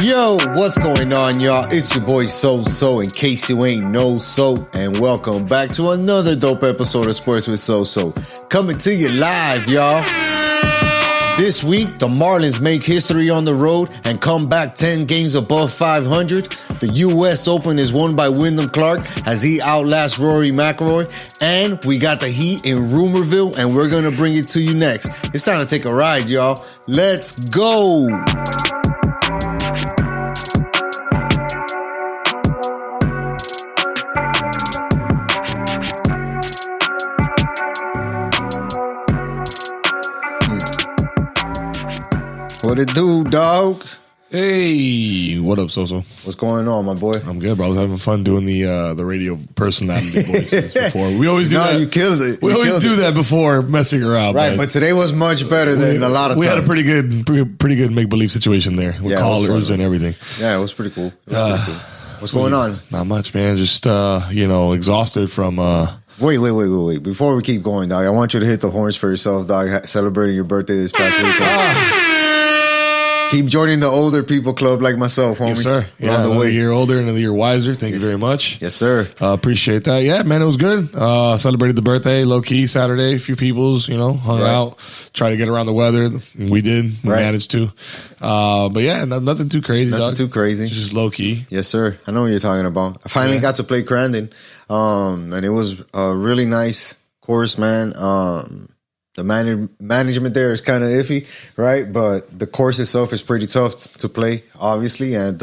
Yo, what's going on, y'all? It's your boy SoSo, in case you ain't know so, and welcome back to another dope episode of Sports with SoSo. Coming to you live, y'all. This week, the Marlins make history on the road and come back 10 games above 500. The U.S. Open is won by Wyndham Clark as he outlasts Rory McIlroy. And we got the Heat in Rumorville, and we're going to bring it to you next. It's time to take a ride, y'all. Let's go! What it do, dog? Hey, what up, SoSo? What's going on, my boy? I'm good, bro. I was having fun doing the radio personality voices before. We always do that. No, you killed it. We always do that before messing around. Right, but today was much better than a lot of times. We had a pretty good make-believe situation there with callers and everything. Yeah, it was pretty cool. What's going on? Not much, man. Just, exhausted from... Wait. Before we keep going, dog, I want you to hit the horns for yourself, dog, celebrating your birthday this past weekend. Keep joining the older people club like myself, homie. Yes, sir. Yeah, another year older, another year wiser. Thank you very much. Yes, sir. Appreciate that. Yeah, man, it was good. Celebrated the birthday, low-key, Saturday. A few peoples, hung out, tried to get around the weather. We did. We managed to. But yeah, nothing too crazy, Nothing too crazy. Just low-key. Yes, sir. I know what you're talking about. I finally got to play Crandon, and it was a really nice course, man. The management there is kind of iffy, right? But the course itself is pretty tough to play, obviously, and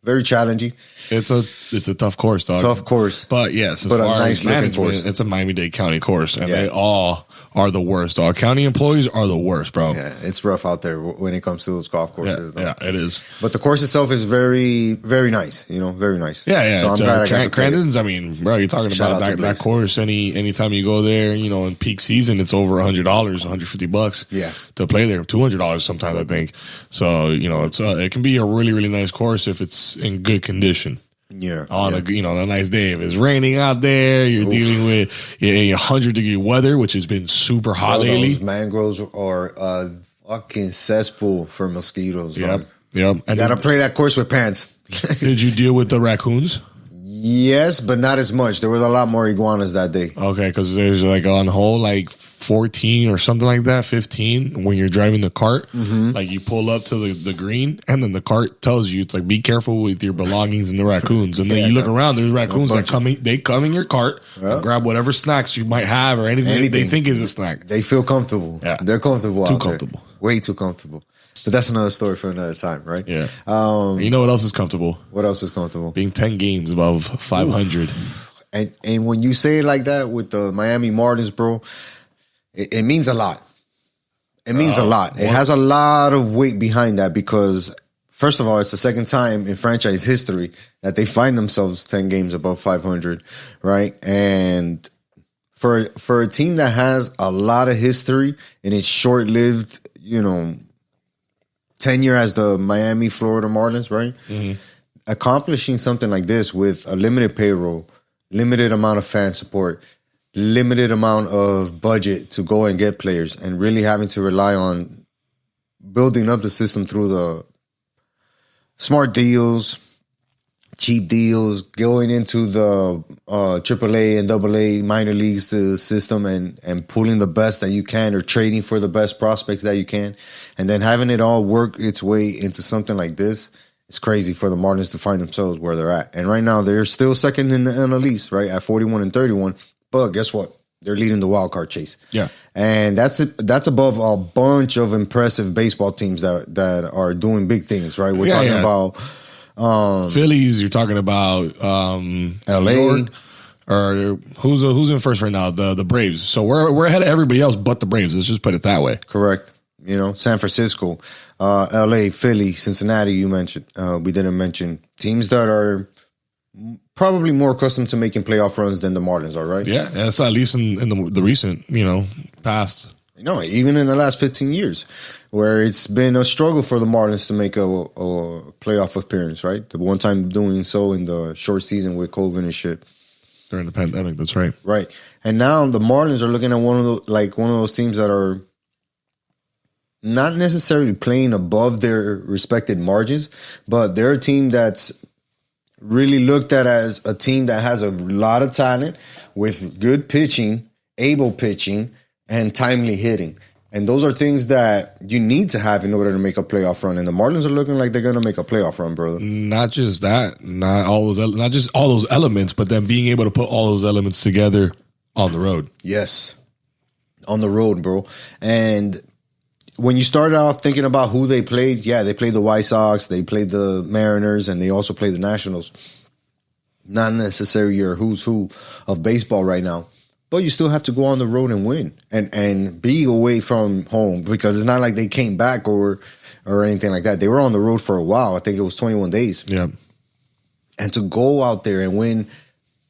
very challenging. It's a tough course, dog. Tough course. But yes, but a nice looking course. It's a Miami-Dade County course, and they all are the worst, dog. County employees are the worst, bro. Yeah, it's rough out there when it comes to those golf courses. Yeah, it is. But the course itself is very, very nice. Very nice. Yeah. So I'm glad I got to play Crandon's, I mean, bro, you're talking about that course. Anytime you go there, in peak season, it's over $100, $150. Yeah. To play there, $200 sometimes, I think. So it can be a really, really nice course if it's in good condition. Yeah. On a nice day. If it's raining out there, you're dealing with 100-degree weather, which has been super hot lately. Those mangroves are a fucking cesspool for mosquitoes. Yep. You got to play that course with pants. Did you deal with the raccoons? Yes, but not as much. There was a lot more iguanas that day. Okay, because there's on hole 14 or something like that, 15, when you're driving the cart, you pull up to the green, and then the cart tells you, it's like, be careful with your belongings and the raccoons. And then you look around, there's raccoons that come in your cart and grab whatever snacks you might have or anything they think is a snack. They feel comfortable. Yeah. They're comfortable Too comfortable. Way too comfortable. But that's another story for another time, right? Yeah. You know what else is comfortable? What else is comfortable? Being 10 games above 500. And when you say it like that with the Miami Marlins, bro, it means a lot. It means a lot. It has a lot of weight behind that because, first of all, it's the second time in franchise history that they find themselves 10 games above 500, right? And for a team that has a lot of history and it's short-lived, tenure as the Miami, Florida Marlins, right? Mm-hmm. Accomplishing something like this with a limited payroll, limited amount of fan support, limited amount of budget to go and get players, and really having to rely on building up the system through the smart deals, cheap deals, going into the AAA and AA minor leagues to the system and pulling the best that you can or trading for the best prospects that you can, and then having it all work its way into something like this. It's crazy for the Marlins to find themselves where they're at. And right now, they're still second in the NL East, right, at 41-31. But guess what? They're leading the wild card chase. Yeah. And that's above a bunch of impressive baseball teams that are doing big things, right? We're talking about Phillies, you're talking about LA. Or who's in first right now? The Braves. So we're ahead of everybody else but the Braves. Let's just put it that way. Correct. San Francisco, LA, Philly, Cincinnati, you mentioned. We didn't mention teams that are probably more accustomed to making playoff runs than the Marlins are, right? Yeah, that's at least in the recent, past. Even in the last 15 years, where it's been a struggle for the Marlins to make a playoff appearance, right? The one time doing so in the short season with COVID and shit. During the pandemic, that's right. Right. And now the Marlins are looking at one of those teams that are not necessarily playing above their respected margins, but they're a team that's really looked at as a team that has a lot of talent with good pitching, able pitching, and timely hitting. And those are things that you need to have in order to make a playoff run. And the Marlins are looking like they're going to make a playoff run, brother. Not just that, not just all those elements, but then being able to put all those elements together on the road. Yes, on the road, bro. And when you started off thinking about who they played, they played the White Sox, they played the Mariners, and they also played the Nationals. Not necessarily your who's who of baseball right now. But you still have to go on the road and win and be away from home, because it's not like they came back or anything like that. They were on the road for a while. I think it was 21 days. Yeah. And to go out there and win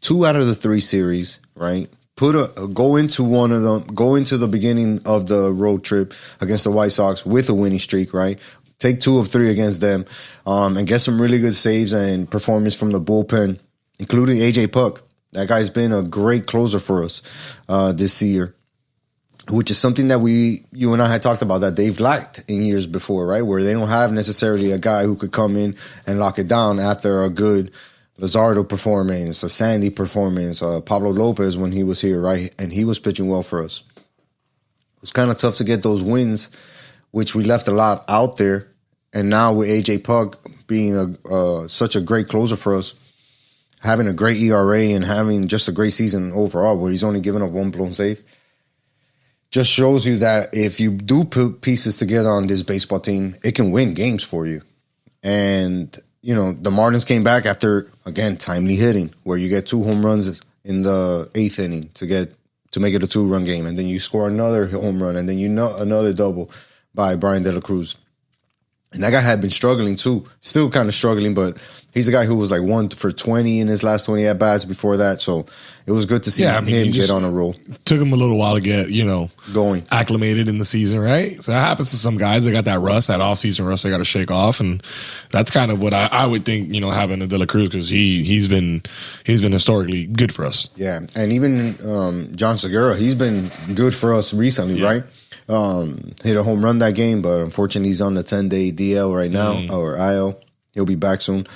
2 out of the 3 series, right? Go into one of them, go into the beginning of the road trip against the White Sox with a winning streak, right? Take 2 of 3 against them, and get some really good saves and performance from the bullpen, including AJ Puk. That guy's been a great closer for us this year, which is something that you and I had talked about that they've lacked in years before, right? Where they don't have necessarily a guy who could come in and lock it down after a good Luzardo performance, a Sandy performance, Pablo Lopez when he was here, right? And he was pitching well for us. It was kind of tough to get those wins, which we left a lot out there. And now with AJ Puk being such a great closer for us, having a great ERA and having just a great season overall where he's only given up 1 blown save, just shows you that if you do put pieces together on this baseball team, it can win games for you. And, the Marlins came back after, again, timely hitting, where you get 2 home runs in the 8th inning to make it a 2-run game. And then you score another home run, and then another double by Brian De La Cruz. And that guy had been struggling too, still kind of struggling, but he's a guy who was like 1 for 20 in his last 20 at-bats before that. So it was good to see him get on a roll. Took him a little while to get, going, acclimated in the season, right? So that happens to some guys. They got that rust, that off-season rust they got to shake off. And that's kind of what I would think, having a De La Cruz, because he's been historically good for us. Yeah, and even John Segura, he's been good for us recently, right? Hit a home run that game, but unfortunately he's on the 10-day DL right now, or IL. He'll be back soon.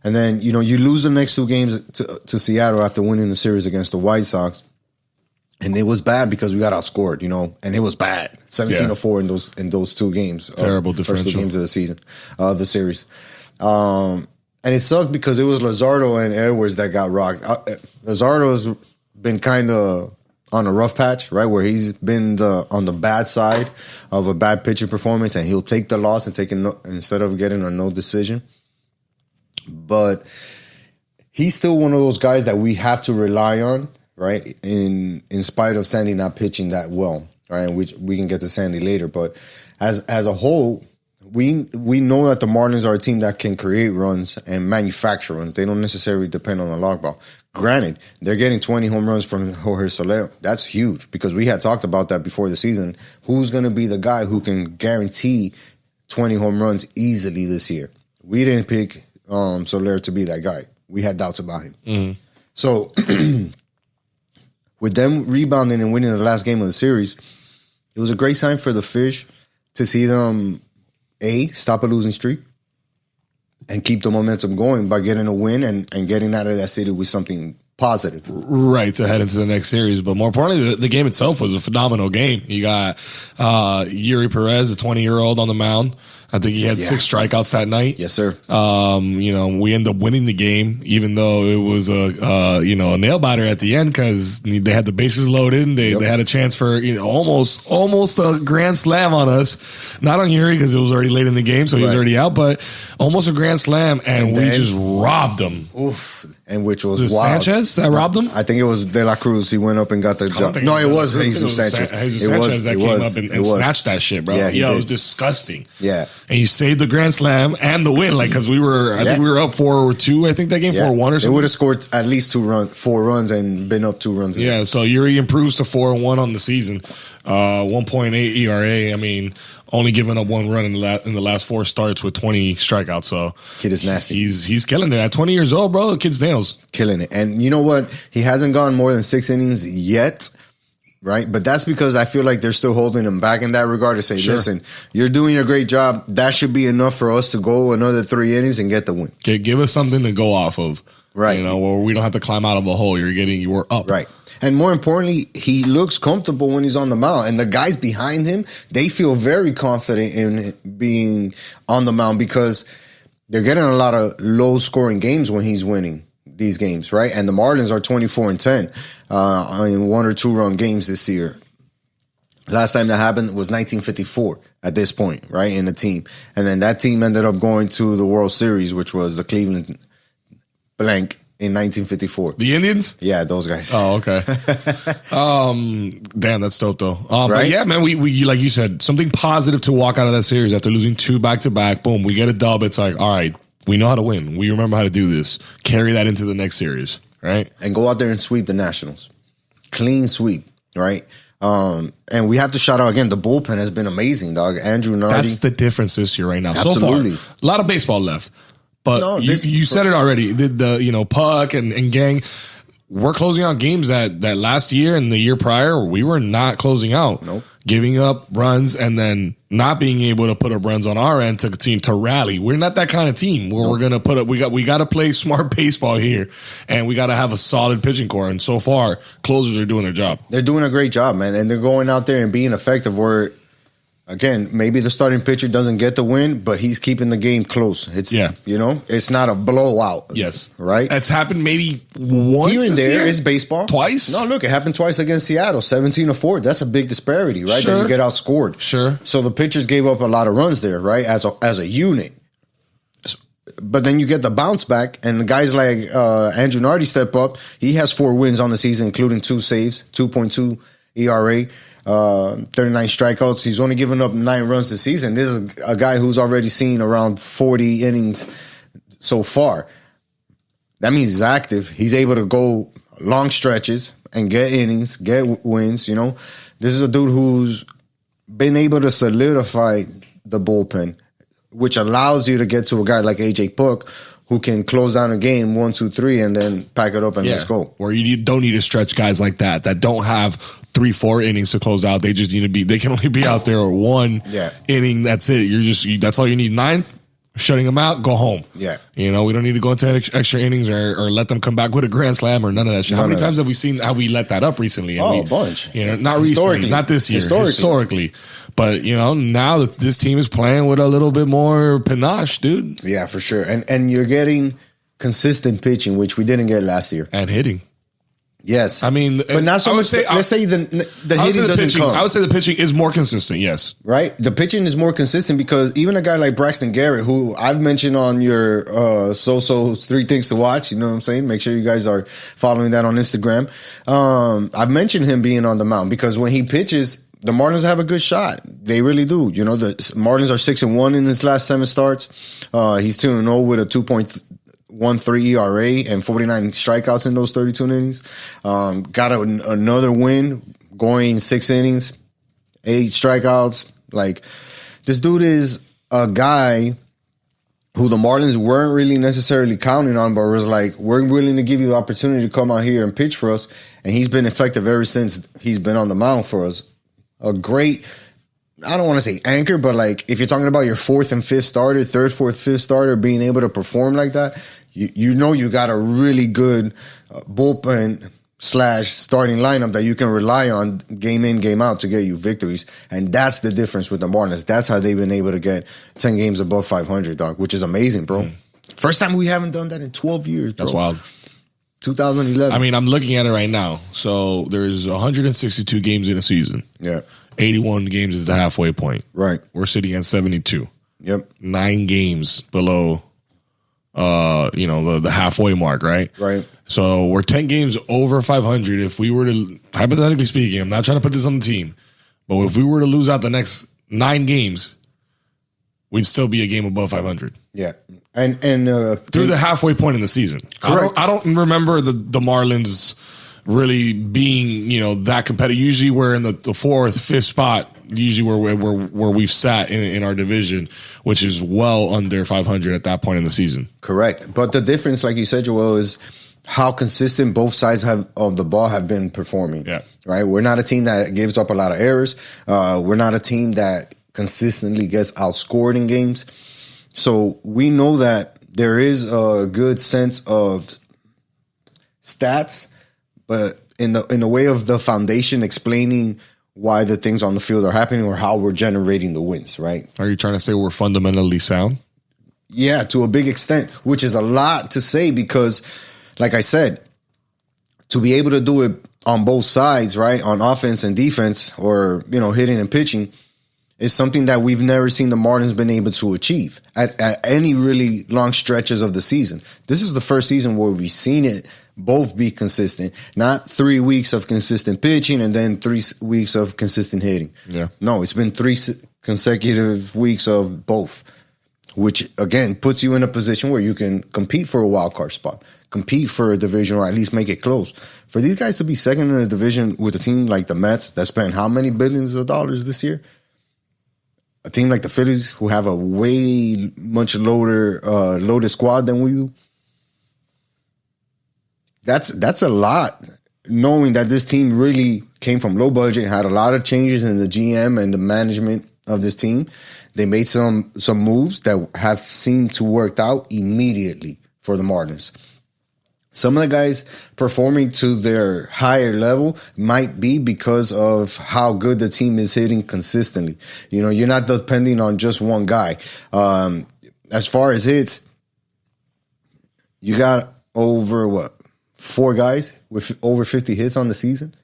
And then, you lose the next 2 games to Seattle after winning the series against the White Sox. And it was bad because we got outscored, and it was bad. 17-4 in those 2 games. Terrible differential. First 2 games of the season, the series. And it sucked because it was Luzardo and Edwards that got rocked. Luzardo has been kind of on a rough patch, right, where he's been on the bad side of a bad pitching performance, and he'll take the loss and instead of getting a no decision. But he's still one of those guys that we have to rely on, right, in spite of Sandy not pitching that well, right, and we can get to Sandy later. But as a whole, we know that the Marlins are a team that can create runs and manufacture runs. They don't necessarily depend on a long ball. Granted, they're getting 20 home runs from Jorge Soler. That's huge because we had talked about that before the season. Who's going to be the guy who can guarantee 20 home runs easily this year? We didn't pick Soler to be that guy. We had doubts about him. Mm-hmm. So with them rebounding and winning the last game of the series, it was a great sign for the Fish to see them, stop a losing streak, and keep the momentum going by getting a win and getting out of that city with something positive. Right, to head into the next series. But more importantly, the game itself was a phenomenal game. You got Yuri Perez, a 20-year-old on the mound. I think he had 6 strikeouts that night. Yes, sir. We ended up winning the game, even though it was a nail biter at the end because they had the bases loaded and they had a chance for almost a grand slam on us. Not on Yuri because it was already late in the game, so he was already out, but almost a grand slam, and we just robbed them. Oof. And which was wild. Sanchez that robbed him? I think it was De La Cruz. He went up and got the job. No, it was Jesus Sanchez. Jesus Sanchez that came up and snatched that shit, bro. Yeah, it was disgusting. Yeah. And you saved the grand slam and the win, because we were, I think we were up 4-2. I think that game 4-1 or something. They would have scored at least 4 runs and been up 2 runs. Yeah, so Yuri improves to 4-1 on the season. 1.8 ERA. I mean, only giving up 1 run in the last 4 starts with 20 strikeouts. So kid is nasty. He's killing it at 20 years old, bro. The kid's nails, killing it. And you know what? He hasn't gone more than 6 innings yet. right? But that's because I feel like they're still holding him back in that regard to say, Sure. listen, you're doing a great job. That should be enough for us to go another 3 innings and get the win. Okay, give us something to go off of. Right. You know, where we don't have to climb out of a hole. We're up. Right. And more importantly, he looks comfortable when he's on the mound. And the guys behind him, they feel very confident in being on the mound because they're getting a lot of low-scoring games when he's winning these games, right? And the Marlins are 24-10 in 1 or 2 run games this year. Last time that happened was 1954 at this point, right, in the team. And then that team ended up going to the World Series, which was the Cleveland blank in 1954. The Indians? Yeah, those guys. Oh, okay. Damn, that's dope though. But Right? yeah, man, we like you said, something positive to walk out of that series after losing 2 back-to-back. Boom, we get a dub. It's like, all right, we know how to win. We remember how to do this. Carry that into the next series, right? And go out there and sweep the Nationals. Clean sweep, right? And we have to shout out again, the bullpen has been amazing, dog. Andrew Nardi. That's the difference this year right now. Absolutely. So far, a lot of baseball left. But No, you said it already. The Puck and gang, we're closing out games that last year and the year prior we were not closing out. Nope. Giving up runs and then not being able to put up runs on our end to team to rally. We're not that kind of team where we're gonna put up. We got to play smart baseball here, and we got to have a solid pitching core. And so far, closers are doing their job. They're doing a great job, man. And they're going out there and being effective where, again, maybe the starting pitcher doesn't get the win, but he's keeping the game close. It's, it's not a blowout. Yes. Right? It's happened maybe once Here and this there year? is baseball. Twice? No, look, it happened twice against Seattle, 17-4. That's a big disparity, right? Sure. That you get outscored. Sure. So the pitchers gave up a lot of runs there, right? As a unit. But then you get the bounce back, and guys like Andrew Nardi step up. He has 4 wins on the season, including 2 saves, 2.2 ERA. 39 strikeouts. He's only given up 9 runs this season. This is a guy who's already seen around 40 innings so far. That means he's active. He's able to go long stretches and get innings, get wins. You know, this is a dude who's been able to solidify the bullpen, which allows you to get to a guy like AJ Puck, who can close down a game 1, 2, 3, and then pack it up and let's go. Where you don't need to stretch guys like that don't have 3, 4 innings to close out. They just need to be. They can only be out there 1 inning. That's it. That's all you need. 9th, shutting them out. Go home. Yeah. You know, we don't need to go into extra innings or let them come back with a grand slam or none of that shit. How many times have we seen how we let that up recently? And a bunch. You know, not recently, not this year. Historically. But, you know, now that this team is playing with a little bit more panache, dude. Yeah, for sure. And you're getting consistent pitching, which we didn't get last year. And hitting. Yes. I mean, but not so much. Let's say the hitting doesn't come. I would say the pitching is more consistent, yes. Right? The pitching is more consistent because even a guy like Braxton Garrett, who I've mentioned on your SoSo 3 Things to Watch, you know what I'm saying? Make sure you guys are following that on Instagram. I've mentioned him being on the mound because when he pitches, the Marlins have a good shot. They really do. You know, the Marlins are 6-1 in his last 7 starts. He's 2-0 with a 2.13 ERA and 49 strikeouts in those 32 innings. Got another win, going 6 innings, 8 strikeouts. Like, this dude is a guy who the Marlins weren't really necessarily counting on, but was like, we're willing to give you the opportunity to come out here and pitch for us. And he's been effective ever since he's been on the mound for us. A great, I don't want to say anchor, but like if you're talking about your 4th and 5th starter, 3rd, 4th, 5th starter being able to perform like that, you know you got a really good bullpen / starting lineup that you can rely on game in, game out to get you victories. And that's the difference with the Marlins. That's how they've been able to get 10 games above 500, dog, which is amazing, bro. First time we haven't done that in 12 years, bro. That's wild. 2011. I mean, I'm looking at it right now. So there's 162 games in a season. Yeah. 81 games is the halfway point. Right. We're sitting at 72. Yep. 9 games below, the halfway mark, right? Right. So we're 10 games over 500. If we were to, hypothetically speaking, I'm not trying to put this on the team, but if we were to lose out the next 9 games, we'd still be a game above 500. Yeah. And through the halfway point in the season. Correct. I don't remember the Marlins really being, that competitive. Usually we're in the 4th, 5th spot, usually where we've sat in our division, which is well under 500 at that point in the season. Correct. But the difference, like you said, Joel, is how consistent both sides of the ball have been performing. Yeah. Right. We're not a team that gives up a lot of errors. We're not a team that consistently gets outscored in games. So we know that there is a good sense of stats, but in the way of the foundation explaining why the things on the field are happening or how we're generating the wins, right? Are you trying to say we're fundamentally sound? Yeah, to a big extent, which is a lot to say because, like I said, to be able to do it on both sides, right, on offense and defense, or, hitting and pitching, is something that we've never seen the Marlins been able to achieve at any really long stretches of the season. This is the first season where we've seen it both be consistent, not 3 weeks of consistent pitching and then 3 weeks of consistent hitting. Yeah. No, it's been 3 consecutive weeks of both, which, again, puts you in a position where you can compete for a wild card spot, compete for a division, or at least make it close. For these guys to be second in a division with a team like the Mets that spent how many billions of dollars this year? A team like the Phillies, who have a way much loaded squad than we do. That's a lot, knowing that this team really came from low budget, had a lot of changes in the GM and the management of this team. They made some moves that have seemed to work out immediately for the Marlins. Some of the guys performing to their higher level might be because of how good the team is hitting consistently. You're not depending on just one guy. As far as hits, you got over 4 guys with over 50 hits on the season.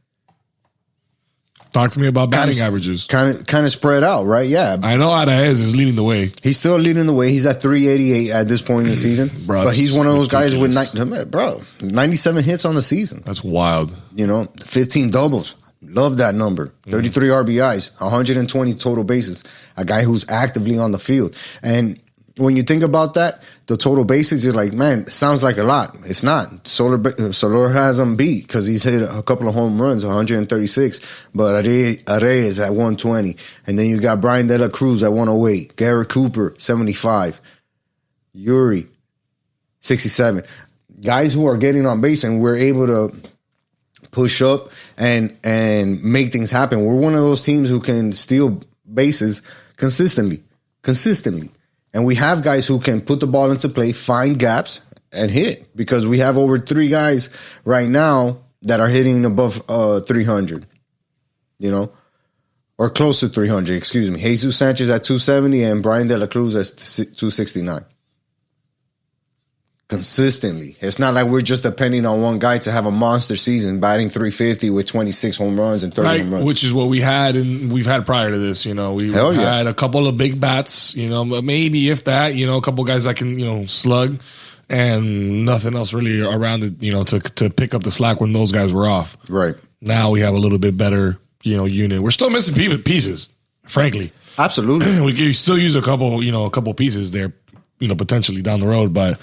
Talk to me about batting averages. Kind of spread out, right? Yeah. I know Arraez is leading the way. He's still leading the way. He's at 388 at this point in the season. Bro, but he's one of those guys with 97 hits on the season. That's wild. 15 doubles. Love that number. 33 RBIs, 120 total bases. A guy who's actively on the field. And when you think about that, the total bases, you're like, man, it sounds like a lot. It's not. Soler has him beat because he's hit a couple of home runs, 136. But Arraez at 120. And then you got Brian De La Cruz at 108. Garrett Cooper, 75. Yuri, 67. Guys who are getting on base, and we're able to push up and make things happen. We're one of those teams who can steal bases consistently. And we have guys who can put the ball into play, find gaps, and hit. Because we have over 3 guys right now that are hitting above 300, or close to 300, excuse me. Jesus Sanchez at 270 and Brian De La Cruz at 269. Consistently. It's not like we're just depending on one guy to have a monster season, batting 350 with 26 home runs and 30 home runs. Which is what we had, and we've had prior to this. We had a couple of big bats, but maybe if that, a couple guys that can, slug, and nothing else really around it, to pick up the slack when those guys were off. Right. Now we have a little bit better, unit. We're still missing pieces, frankly. Absolutely. We could still use a couple pieces there, potentially down the road, but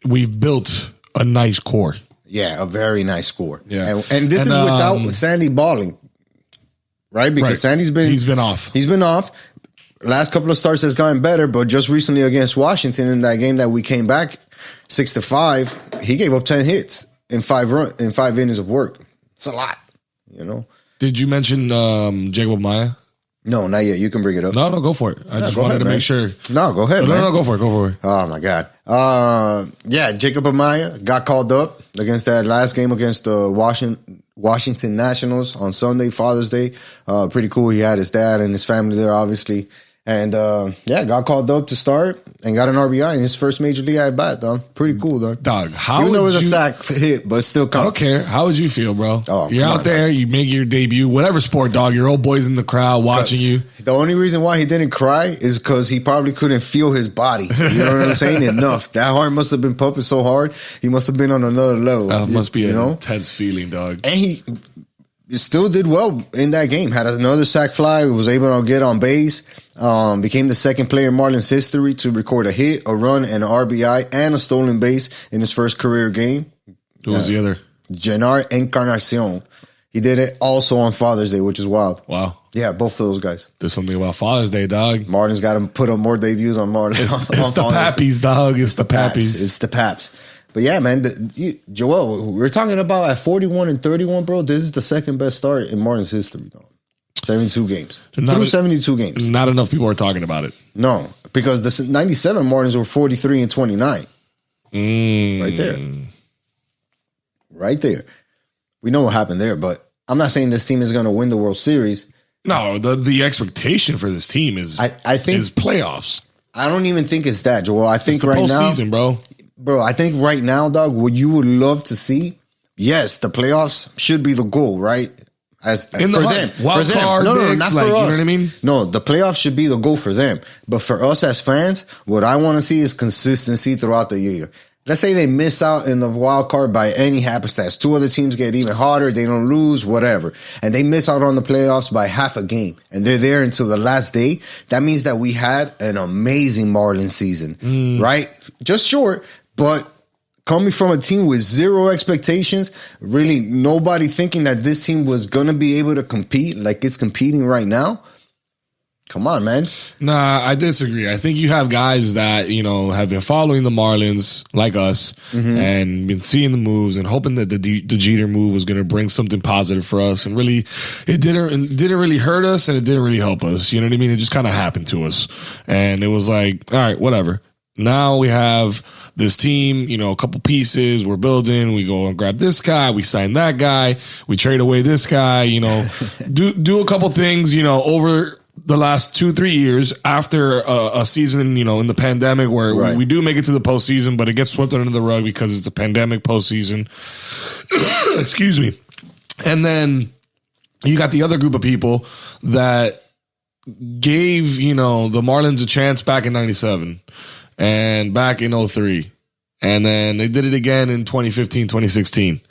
we've built a nice core. Yeah, a very nice core. Yeah. And this is without Sandy balling, right? Because Sandy's been off. He's been off. Last couple of starts has gotten better, but just recently against Washington in that game that we came back 6-5, he gave up 10 hits in 5 innings of work. It's a lot, Did you mention Jacob Maya? No, not yet. You can bring it up. No, go for it. I just wanted to make sure. No, go ahead, man. No, go for it. Oh, my God. Jacob Amaya got called up against that last game against the Washington Nationals on Sunday, Father's Day. Pretty cool. He had his dad and his family there, obviously. And, got called up to start and got an RBI in his first major league at bat, dog. Pretty cool, dog. Dog, even though it was a sack hit, but still counts. I don't care. How would you feel, bro? Oh, you're out there, you make your debut, whatever sport, dog. Your old boy's in the crowd watching you. The only reason why he didn't cry is because he probably couldn't feel his body. You know what I'm saying? Enough. That heart must have been pumping so hard. He must have been on another level. That must be an intense feeling, dog. And he still did well in that game. Had another sac fly. Was able to get on base. Became the second player in Marlins history to record a hit, a run, and an RBI, and a stolen base in his first career game. Who was the other? Gennard Encarnacion. He did it also on Father's Day, which is wild. Wow. Yeah, both of those guys. There's something about Father's Day, dog. Martin's got to put up more debuts on Marlins. It's the Pappies, dog. It's the Pappies. It's the Paps. But yeah, man, Joel, we're talking about at 41-31, bro. This is the second best start in Marlins history, though. 72 games. Through 72 games. Not enough people are talking about it. No, because the 97 Marlins were 43-29. Right there. Right there. We know what happened there, but I'm not saying this team is going to win the World Series. No, the expectation for this team is I think is playoffs. I don't even think it's that, Joel. I think right now, postseason, bro. I think right now, dog, what you would love to see, yes, the playoffs should be the goal, right? As for them, wild card, no, mix, not for like, us. You know what I mean? No, the playoffs should be the goal for them. But for us as fans, what I want to see is consistency throughout the year. Let's say they miss out in the wild card by any happenstance. Two other teams get even harder. They don't lose, whatever. And they miss out on the playoffs by half a game. And they're there until the last day. That means that we had an amazing Marlins season, right? Just short, but coming from a team with zero expectations, really nobody thinking that this team was going to be able to compete like it's competing right now. Come on, man. Nah, I disagree. I think you have guys that, have been following the Marlins like us and been seeing the moves and hoping that the Jeter move was going to bring something positive for us. And really, it didn't really hurt us and it didn't really help us. You know what I mean? It just kind of happened to us. And it was like, all right, whatever. Now we have this team, a couple pieces we're building. We go and grab this guy. We sign that guy. We trade away this guy, do a couple things, over the last 2-3 years after a season, in the pandemic where we do make it to the postseason, but it gets swept under the rug because it's a pandemic postseason. Excuse me. And then you got the other group of people that gave, the Marlins a chance back in 97 and back in 03. And then they did it again in 2015, 2016.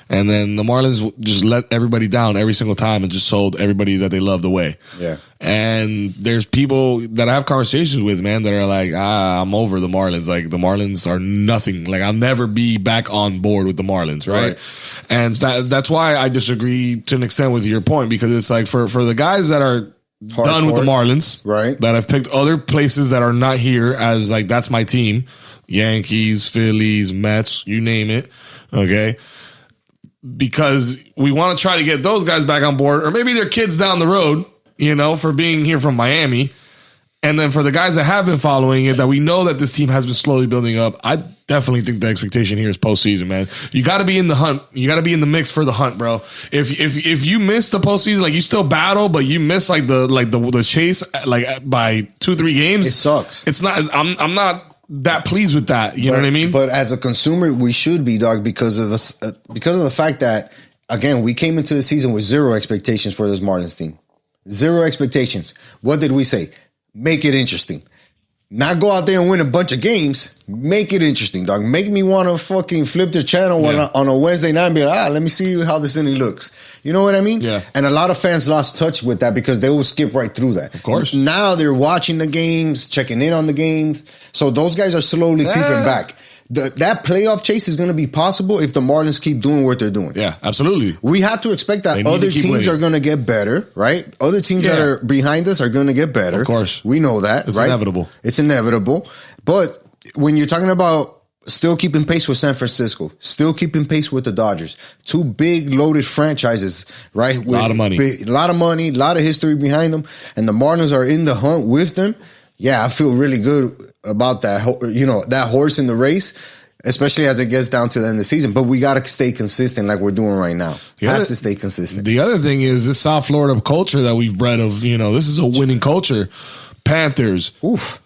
And then the Marlins just let everybody down every single time and just sold everybody that they loved away. Yeah. And there's people that I have conversations with, man, that are like, I'm over the Marlins. Like, the Marlins are nothing. Like, I'll never be back on board with the Marlins, right? And that's why I disagree to an extent with your point, because it's like for the guys that are done with the Marlins, right, that have picked other places that are not here as, like, that's my team, Yankees, Phillies, Mets, you name it, okay? Because we want to try to get those guys back on board, or maybe their kids down the road, for being here from Miami. And then for the guys that have been following it, that we know that this team has been slowly building up, I definitely think the expectation here is postseason, man. You got to be in the hunt. You got to be in the mix for the hunt, bro. If you miss the postseason, like, you still battle, but you miss the chase like by 2-3 games, it sucks. It's not. I'm not that pleased with that. You know what I mean? But as a consumer, we should be, dog, because of the fact that, again, we came into the season with zero expectations for this Marlins team. Zero expectations. What did we say? Make it interesting. Not go out there and win a bunch of games. Make it interesting, dog. Make me want to fucking flip the channel on a Wednesday night and be like, let me see how this inning looks. You know what I mean? Yeah. And a lot of fans lost touch with that because they will skip right through that. Of course. Now they're watching the games, checking in on the games. So those guys are slowly creeping back. That playoff chase is going to be possible if the Marlins keep doing what they're doing. Yeah, absolutely. We have to expect that other teams are going to get better, right? Other teams that are behind us are going to get better. Of course. We know that, it's right? Inevitable. It's inevitable. But when you're talking about still keeping pace with San Francisco, still keeping pace with the Dodgers, two big loaded franchises, right? With a lot of money. A lot of money, a lot of history behind them, and the Marlins are in the hunt with them. Yeah, I feel really good about that, that horse in the race, especially as it gets down to the end of the season. But we got to stay consistent like we're doing right now. Has to stay consistent. The other thing is this South Florida culture that we've bred of, this is a winning culture. Panthers,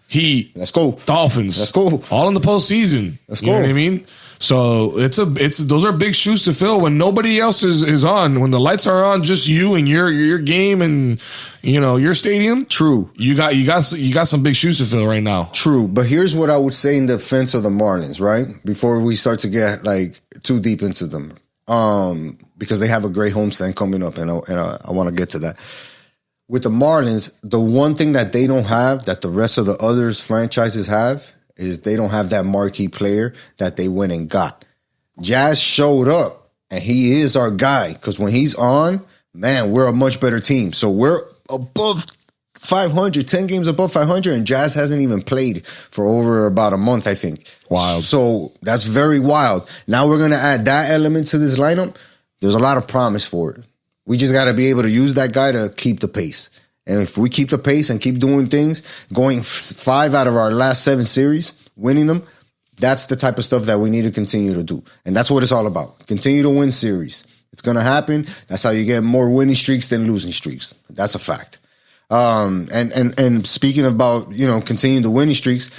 Heat, let's go. Dolphins, let's go. All in the postseason. Let's go. You know what I mean? So those are big shoes to fill when nobody else is on. When the lights are on, just you and your game and your stadium. True. You got some big shoes to fill right now. True. But here's what I would say in defense of the Marlins, right? Before we start to get like too deep into them, because they have a great homestand coming up, and I want to get to that. With the Marlins, the one thing that they don't have that the rest of the others franchises have is they don't have that marquee player that they went and got. Jazz showed up, and he is our guy, because when he's on, man, we're a much better team. So we're above 500, 10 games above 500, and Jazz hasn't even played for over about a month, I think. Wild. So that's very wild. Now we're going to add that element to this lineup. There's a lot of promise for it. We just got to be able to use that guy to keep the pace. And if we keep the pace and keep doing things, going 5 out of our last 7 series, winning them, that's the type of stuff that we need to continue to do. And that's what it's all about. Continue to win series. It's going to happen. That's how you get more winning streaks than losing streaks. That's a fact. And speaking about, continuing the winning streaks,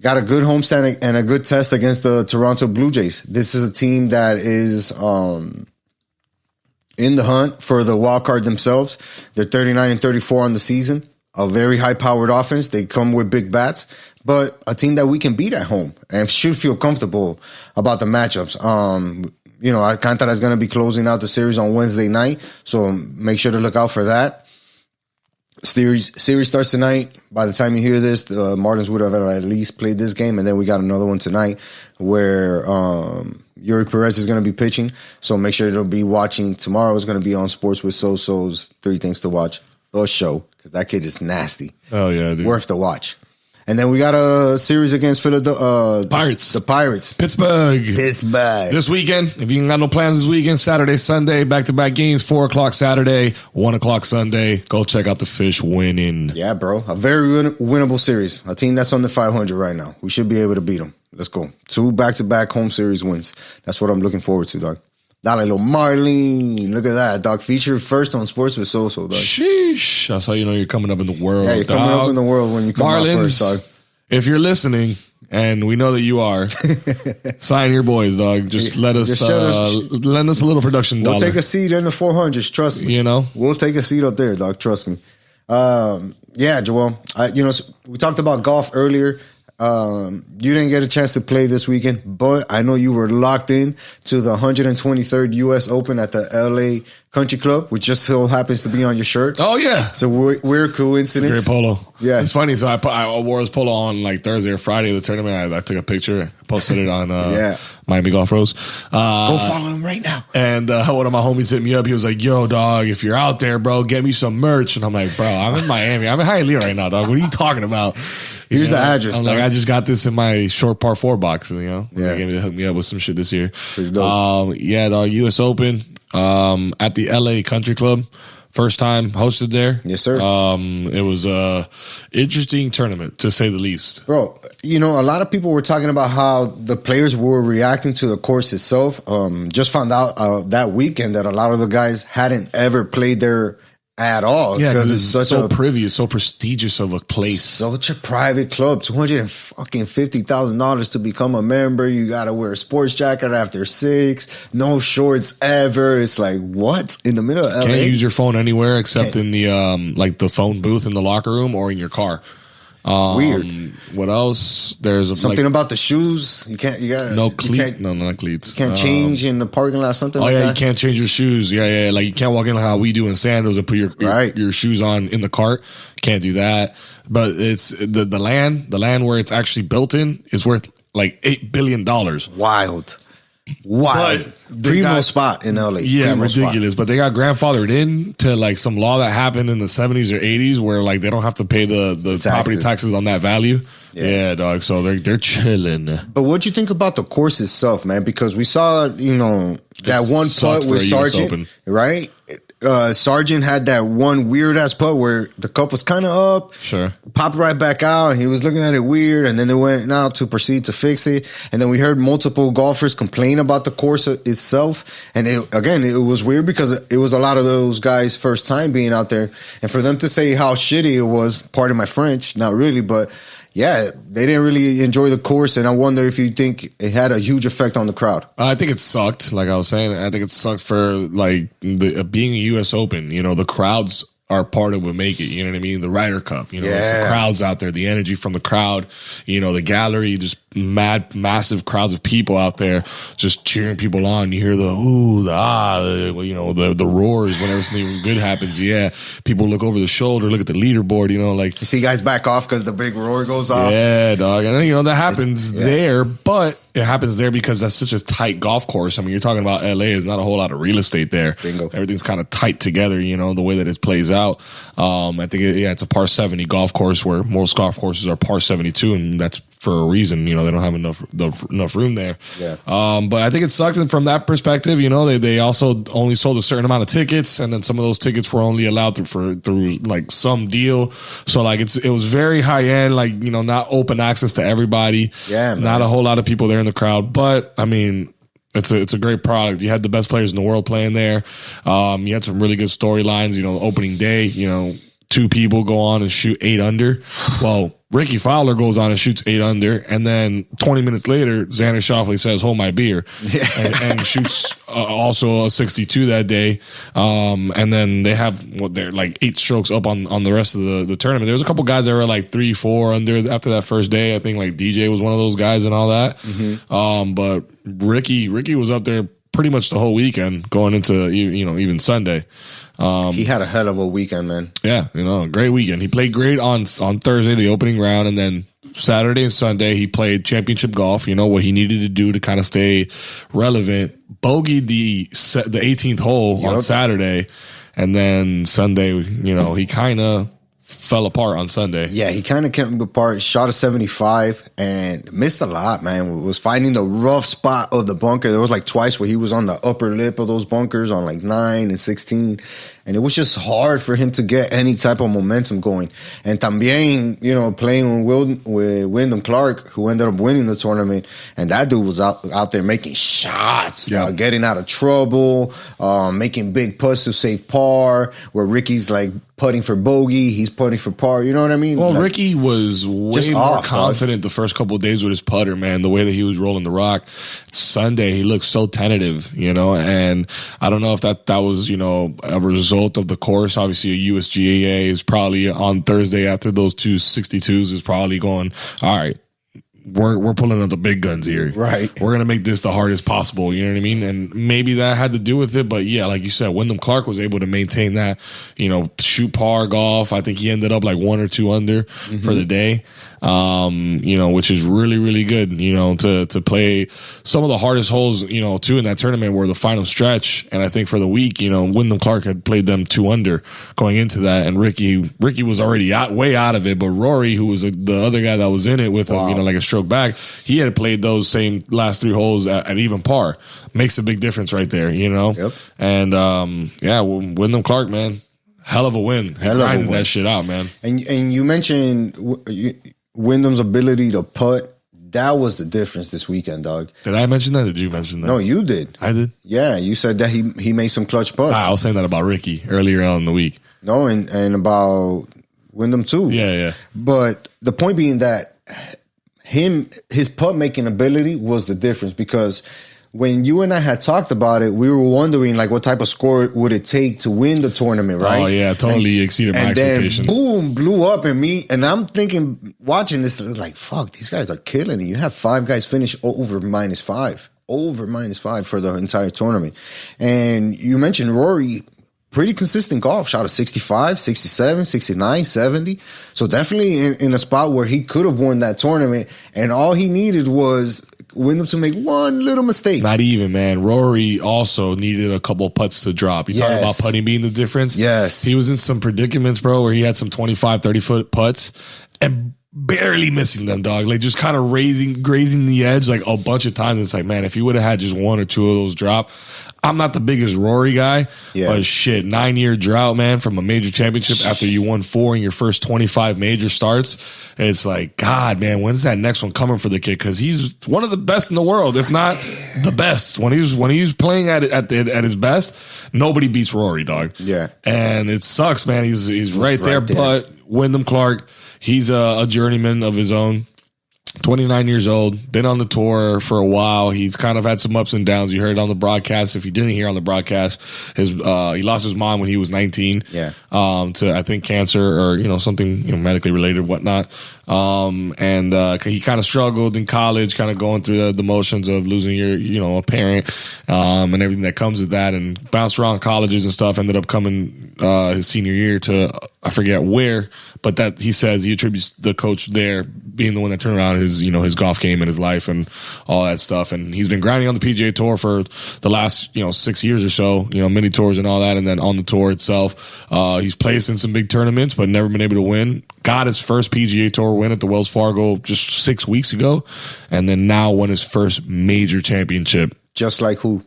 got a good homestand and a good test against the Toronto Blue Jays. This is a team that is in the hunt for the wild card themselves. They're 39-34 on the season. A very high-powered offense. They come with big bats, but a team that we can beat at home and should feel comfortable about the matchups. Alcantara is going to be closing out the series on Wednesday night, so make sure to look out for that. Series starts tonight. By the time you hear this, the Marlins would have at least played this game, and then we got another one tonight where Yuri Perez is going to be pitching. So make sure to be watching. Tomorrow is going to be on Sports with SoSo's 3 Things to Watch. A show, because that kid is nasty. Oh, yeah, dude. Worth the watch. And then we got a series against Pirates. The Pirates. Pittsburgh. This weekend. If you ain't got no plans this weekend, Saturday, Sunday, back-to-back games, 4 o'clock Saturday, 1 o'clock Sunday. Go check out the Fish winning. Yeah, bro. A very winnable series. A team that's under 500 right now. We should be able to beat them. Let's go. 2 back-to-back home series wins. That's what I'm looking forward to, dog. Dale lo Marlene. Look at that, dog. Featured first on Sports with SoSo, dog. Sheesh. That's how you know you're coming up in the world. Yeah, you're coming up in the world when you come out first, dog. If you're listening, and we know that you are, sign your boys, dog. Just let us lend us a little production dollar. We'll take a seat in the 400s, trust me. We'll take a seat up there, dog. Trust me. Yeah, Joel. We talked about golf earlier. You didn't get a chance to play this weekend, but I know you were locked in to the 123rd U.S. Open at the L.A. Country Club, which just so happens to be on your shirt. Oh, yeah. It's a weird coincidence. It's a great polo. Yeah. It's funny. So I wore this polo on like Thursday or Friday of the tournament. I took a picture, posted it on Miami Golf Rose. Go follow him right now. And one of my homies hit me up. He was like, yo, dog, if you're out there, bro, get me some merch. And I'm like, bro, I'm in Miami. I'm in Hialeah right now, dog. What are you talking about? Here's the address. I'm like, I just got this in my short par 4 box, Yeah. They're going to hook me up with some shit this year. Dog, U.S. Open at the L.A. Country Club. First time hosted there. Yes, sir. It was a interesting tournament, to say the least. Bro, a lot of people were talking about how the players were reacting to the course itself. Just found out that weekend that a lot of the guys hadn't ever played there at all. Yeah, because it's such so privy, so prestigious of a place. Such a private club. $250,000 to become a member. You got to wear a sports jacket after 6. No shorts ever. It's like, what? In the middle of LA? Can't use your phone anywhere except in the the phone booth in the locker room or in your car. Weird. What else? There's something about the shoes. You can't. You got no cleats. No, not cleats. You can't change in the parking lot. Something. Like that. You can't change your shoes. Yeah. Like you can't walk in like how we do in sandals and put your shoes on in the cart. Can't do that. But it's the land where it's actually built in is worth like $8 billion. Wild. Primo spot in LA. Yeah, ridiculous. But they got grandfathered in to like some law that happened in the 70s or 80s where like they don't have to pay the property taxes on that value. Yeah, dog. So they're chilling. But what'd you think about the course itself, man? Because we saw, that one putt with Sargent, right? Sargent had that one weird ass putt where the cup was kind of up, popped right back out, and he was looking at it weird, and then they went out to proceed to fix it, and then we heard multiple golfers complain about the course itself, and it was weird because it was a lot of those guys' first time being out there, and for them to say how shitty it was, pardon my French, not really, but yeah, they didn't really enjoy the course, and I wonder if you think it had a huge effect on the crowd. I think it sucked, like I was saying. I think it sucked for like being a U.S. Open. The crowds are part of what make it. You know what I mean? The Ryder Cup. There's the crowds out there, the energy from the crowd. The gallery, just massive crowds of people out there just cheering people on. You hear the ooh, the ah, the roars whenever something good happens. Yeah, people look over the shoulder, look at the leaderboard. Like you see guys back off because the big roar goes off. Yeah, dog. And that happens there, but it happens there because that's such a tight golf course. I mean, you're talking about LA. There's not a whole lot of real estate there. Bingo. Everything's kind of tight together. The way that it plays out. I think it's a par 70 golf course where most golf courses are par 72, and that's for a reason. They don't have enough room there. Yeah. But I think it sucks. And from that perspective, they also only sold a certain amount of tickets, and then some of those tickets were only allowed through like some deal. So like it was very high end, like not open access to everybody. Yeah, man. Not a whole lot of people there in the crowd, but I mean. It's a great product. You had the best players in the world playing there. You had some really good storylines. Opening day, 2 people go on and shoot 8 under. Well, Ricky Fowler goes on and shoots 8 under, and then 20 minutes later, Xander Schauffele says, "Hold my beer," and shoots also a 62 that day. And then they have they're like 8 strokes up on the rest of the tournament. There was a couple guys that were like 3, 4 under after that first day. I think like DJ was one of those guys and all that. Mm-hmm. But Ricky was up there pretty much the whole weekend, going into even Sunday. He had a hell of a weekend, man. Yeah, great weekend. He played great on Thursday, the opening round, and then Saturday and Sunday he played championship golf. What he needed to do to kind of stay relevant. Bogeyed the 18th hole on Saturday, and then Sunday, he kind of fell apart on Sunday. Yeah, he kind of came apart, shot a 75 and missed a lot, man. Was finding the rough spot of the bunker. There was like twice where he was on the upper lip of those bunkers on like 9 and 16. And it was just hard for him to get any type of momentum going. And también, playing with Wyndham Clark, who ended up winning the tournament. And that dude was out there making shots, getting out of trouble, making big putts to save par, where Ricky's like putting for bogey, he's putting for par. You know what I mean? Well, Ricky was way more confident the first couple of days with his putter, man, the way that he was rolling the rock. Sunday, he looked so tentative, and I don't know if that was, a result of the course. Obviously, a USGA is probably on Thursday after those 262s is probably going, all right, we're pulling out the big guns here. Right. We're going to make this the hardest possible. You know what I mean? And maybe that had to do with it. But yeah, like you said, Wyndham Clark was able to maintain that, shoot par golf. I think he ended up like 1 or 2 under for the day. Which is really, really good, to play some of the hardest holes, too, in that tournament were the final stretch. And I think for the week, Wyndham Clark had played them 2 under going into that. And Ricky was already way out of it. But Rory, who was the other guy that was in it with him, like a stroke back, he had played those same last 3 holes at even par. Makes a big difference right there, Yep. And, Wyndham Clark, man, hell of a win. Hell of a win. That shit out, man. And you mentioned Wyndham's ability to putt. That was the difference this weekend, dog. Did I mention that? Or did you mention that? No, you did. I did? Yeah, you said that he made some clutch putts. I was saying that about Ricky earlier on in the week. No, and about Wyndham too. Yeah. But the point being that his putt making ability was the difference, because when you and I had talked about it, we were wondering like what type of score would it take to win the tournament, right? Oh yeah, totally exceeded my expectations. And then boom, blew up and I'm thinking, watching this, like, fuck, these guys are killing it. You have 5 guys finish over -5 for the entire tournament. And you mentioned Rory, pretty consistent golf, shot a 65, 67, 69, 70. So definitely in a spot where he could have won that tournament, and all he needed was Wyndham to make one little mistake. Not even, man. Rory also needed a couple putts to drop. You talk about putting being the difference? Yes. He was in some predicaments, bro, where he had some 25, 30-foot putts and barely missing them, dog. Like just kind of grazing the edge like a bunch of times. It's like, man, if he would have had just 1 or 2 of those drop. I'm not the biggest Rory guy, but shit, 9-year drought, man, from a major championship after you won 4 in your first 25 major starts. It's like, God, man, when's that next one coming for the kid? Because he's one of the best in the world, if not the best. When he was playing at his best, nobody beats Rory, dog. Yeah, and it sucks, man. He's right there. But Wyndham Clark, he's a journeyman of his own. 29 years old, been on the tour for a while. He's kind of had some ups and downs. You heard it on the broadcast. If you didn't hear on the broadcast, he lost his mom when he was 19. Yeah. To I think cancer or something medically related, whatnot. And he kind of struggled in college, kind of going through the motions of losing your a parent, and everything that comes with that, and bounced around colleges and stuff. Ended up coming his senior year to I forget where, but that he says he attributes the coach there being the one that turned around his golf game and his life and all that stuff. And he's been grinding on the PGA Tour for the last 6 years or so, mini tours and all that, and then on the tour itself, he's placed in some big tournaments but never been able to win. Got his first PGA Tour win at the Wells Fargo just 6 weeks ago, and then now won his first major championship. Just like who?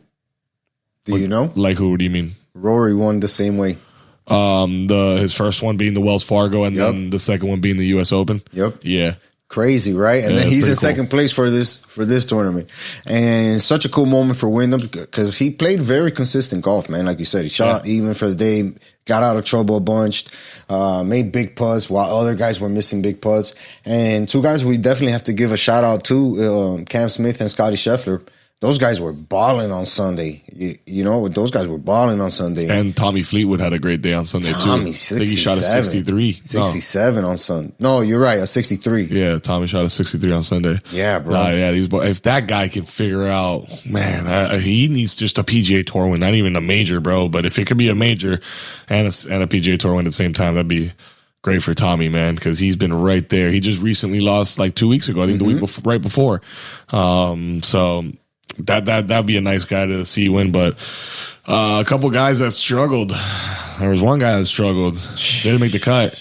Do you know? Like who? What do you mean? Rory won the same way. His first one being the Wells Fargo, and then the second one being the U.S. Open. Yep. Yeah. Crazy, right? And then he's in second place for this tournament, and such a cool moment for Wyndham because he played very consistent golf, man. Like you said, he shot even for the day, got out of trouble a bunch, made big putts while other guys were missing big putts. And two guys we definitely have to give a shout out to, Cam Smith and Scotty Scheffler. Those guys were balling on Sunday. Those guys were balling on Sunday. And Tommy Fleetwood had a great day on Sunday, too. I think he shot a 63. 67 on Sunday. No, you're right, a 63. Yeah, Tommy shot a 63 on Sunday. Yeah, bro. If that guy can figure out, man, he needs just a PGA Tour win, not even a major, bro. But if it could be a major and a PGA Tour win at the same time, that'd be great for Tommy, man, because he's been right there. He just recently lost like 2 weeks ago, I think the week right before. So that'd be a nice guy to see win. But a couple guys that struggled. There was one guy that struggled. Didn't make the cut.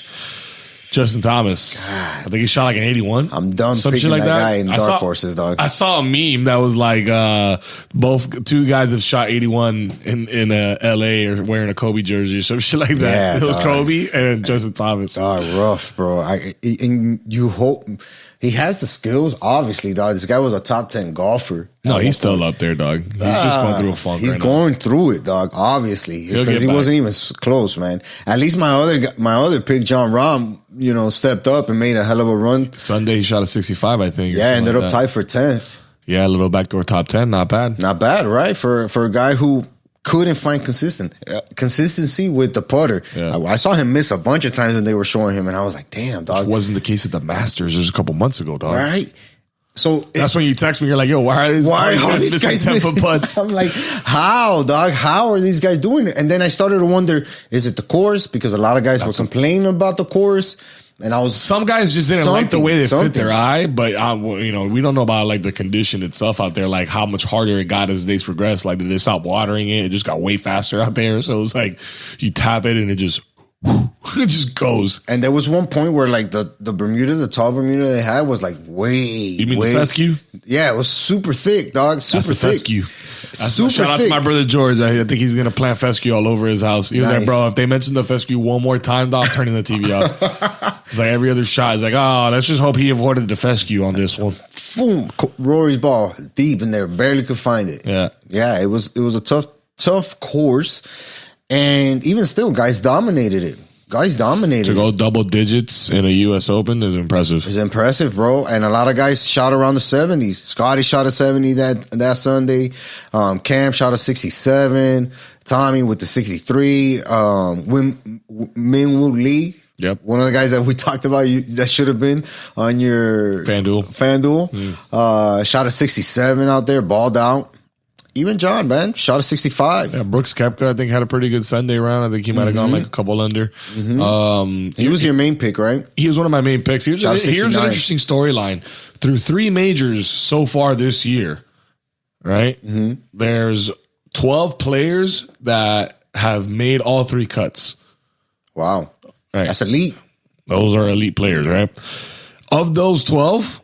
Justin Thomas. God. I think he shot like an 81. I'm done picking like that guy in dark horses, dog. I saw a meme that was like two guys have shot 81 in LA or wearing a Kobe jersey or some shit like that. Yeah, it was Kobe and Justin Thomas. Rough, bro. And you hope he has the skills, obviously, dog. This guy was a top 10 golfer. No, he's still up there, dog. He's just going through a funk. He's going through it, dog. Obviously, because he wasn't even close, man. At least my other pick, John Rahm, stepped up and made a hell of a run. Sunday he shot a 65, I think. Yeah, ended up tied for 10th. Yeah, a little backdoor top 10, not bad. Not bad, right? For a guy who couldn't find consistency with the putter. Yeah. I saw him miss a bunch of times when they were showing him, and I was like, damn, dog. Which wasn't the case at the Masters just a couple months ago, dog. Right? So that's when you text me. You're like, "Yo, why are these guys missing 10-foot putts?" I'm like, "How, dog? How are these guys doing it?" And then I started to wonder: is it the course? Because a lot of guys were complaining about the course, and some guys just didn't like the way they fit their eye. But we don't know about like the condition itself out there, like how much harder it got as the days progressed. Like, did they stop watering it? It just got way faster out there. So it was like you tap it and it just goes. And there was one point where like the Bermuda, the tall Bermuda they had was like way. You mean the fescue? Yeah, it was super thick, dog. Super thick. Fescue. Shout out to my brother George. I think he's gonna plant fescue all over his house. He was like, bro, if they mention the fescue one more time, dog, I'm turning the TV off. It's like every other shot. It's like, oh, let's just hope he avoided the fescue on this one. Boom, Rory's ball deep in there, barely could find it. Yeah. It was a tough course. And even still, guys dominated it. To go double digits in a U.S. Open is impressive. It's impressive, bro. And a lot of guys shot around the 70s. Scotty shot a 70 that Sunday. Cam shot a 67. Tommy with the 63. Min-Woo Lee. Yep. One of the guys that we talked about that should have been on your FanDuel. Shot a 67 out there, balled out. Even John, man, shot a 65. Yeah, Brooks Koepka, I think, had a pretty good Sunday round. I think he might have gone like a couple under. He was your main pick, right? He was one of my main picks. Here's an interesting storyline. Through 3 majors so far this year, right? There's 12 players that have made all 3 cuts. Wow. Right. That's elite. Those are elite players, right? Of those 12,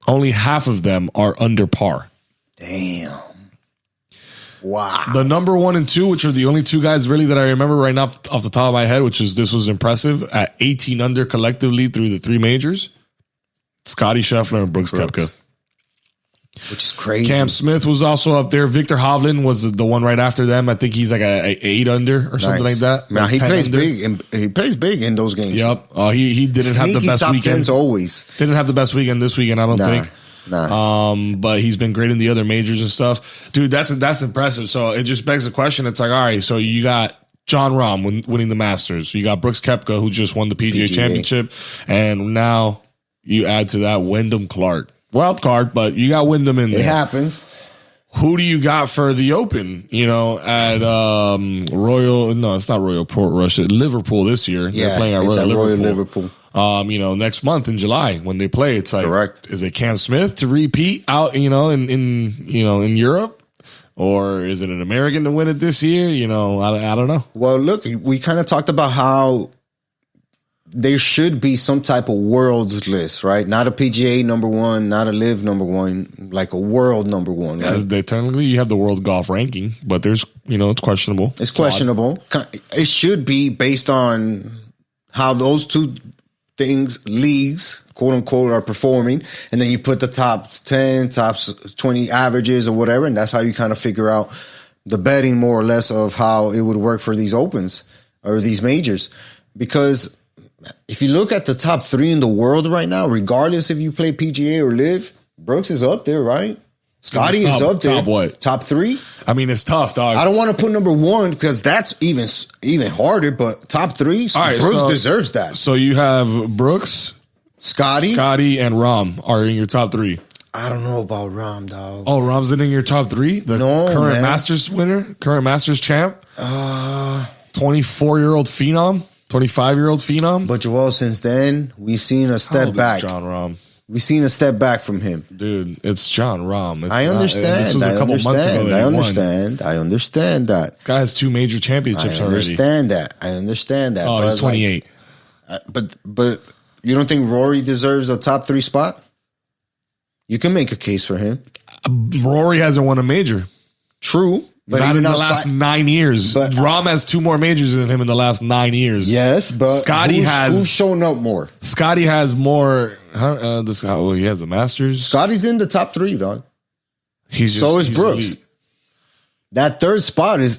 only half of them are under par. Damn. Wow. The number 1 and 2, which are the only 2 guys really that I remember right now off the top of my head, this was impressive, at 18 under collectively through the 3 majors, Scotty Scheffler and Brooks Koepka. which is crazy. Cam Smith was also up there. Victor Hovland was the one right after them. I think he's like a 8 under or something like that. Now like he plays under. big. He plays big in those games. Yep. He didn't have the best top weekend. Tens always. Didn't have the best weekend this weekend, I don't think. But he's been great in the other majors and stuff. Dude, that's impressive. So it just begs the question. It's like, all right, so you got John Rahm winning the Masters. You got Brooks Koepka, who just won the PGA Championship. And now you add to that Wyndham Clark. Wild card, but you got Wyndham in there. It happens. Who do you got for the Open? You know, at Royal? No, it's not Royal Portrush. Liverpool this year. Yeah, they're playing at Royal Liverpool. You know, next month in July when they play, it's like, correct. Is it Cam Smith to repeat out? You know, in Europe, or is it an American to win it this year? You know, I don't know. Well, look, we kind of talked about how there should be some type of world's list, right? Not a PGA number one, not a Live number one, like a world number one, right? They technically you have the world golf ranking, but there's it's questionable. It's questionable. It should be based on how those two leagues, quote unquote, are performing, and then you put the top 10, top 20 averages or whatever, and that's how you kind of figure out the betting more or less of how it would work for these Opens or these majors. Because if you look at the top 3 in the world right now, regardless if you play PGA or Live, Brooks is up there, right? Scotty is up there. Top what? Top 3? I mean, it's tough, dog. I don't want to put number 1 because that's even harder, but top 3, right, Brooks deserves that. So you have Brooks, Scotty, and Rahm are in your top 3. I don't know about Rahm, dog. Oh, Rahm's in your top 3? The current Masters winner? Current Masters champ? 24-year-old phenom? 25-year-old phenom? But Joel, since then, we've seen a step back. John Rahm. We've seen a step back from him. Dude, it's John Rahm. I understand. This was a couple months ago that I understand that. This guy has 2 major championships already. I understand that. Oh, he's 28. But you don't think Rory deserves a top 3 spot? You can make a case for him. Rory hasn't won a major. True. But not in the last 9 years. But Rahm has 2 more majors than him in the last 9 years. Yes, but who's shown up more? Scotty has more. He has the Masters. Scotty's in the top 3, dog. He's Brooks. Elite. That 3rd spot is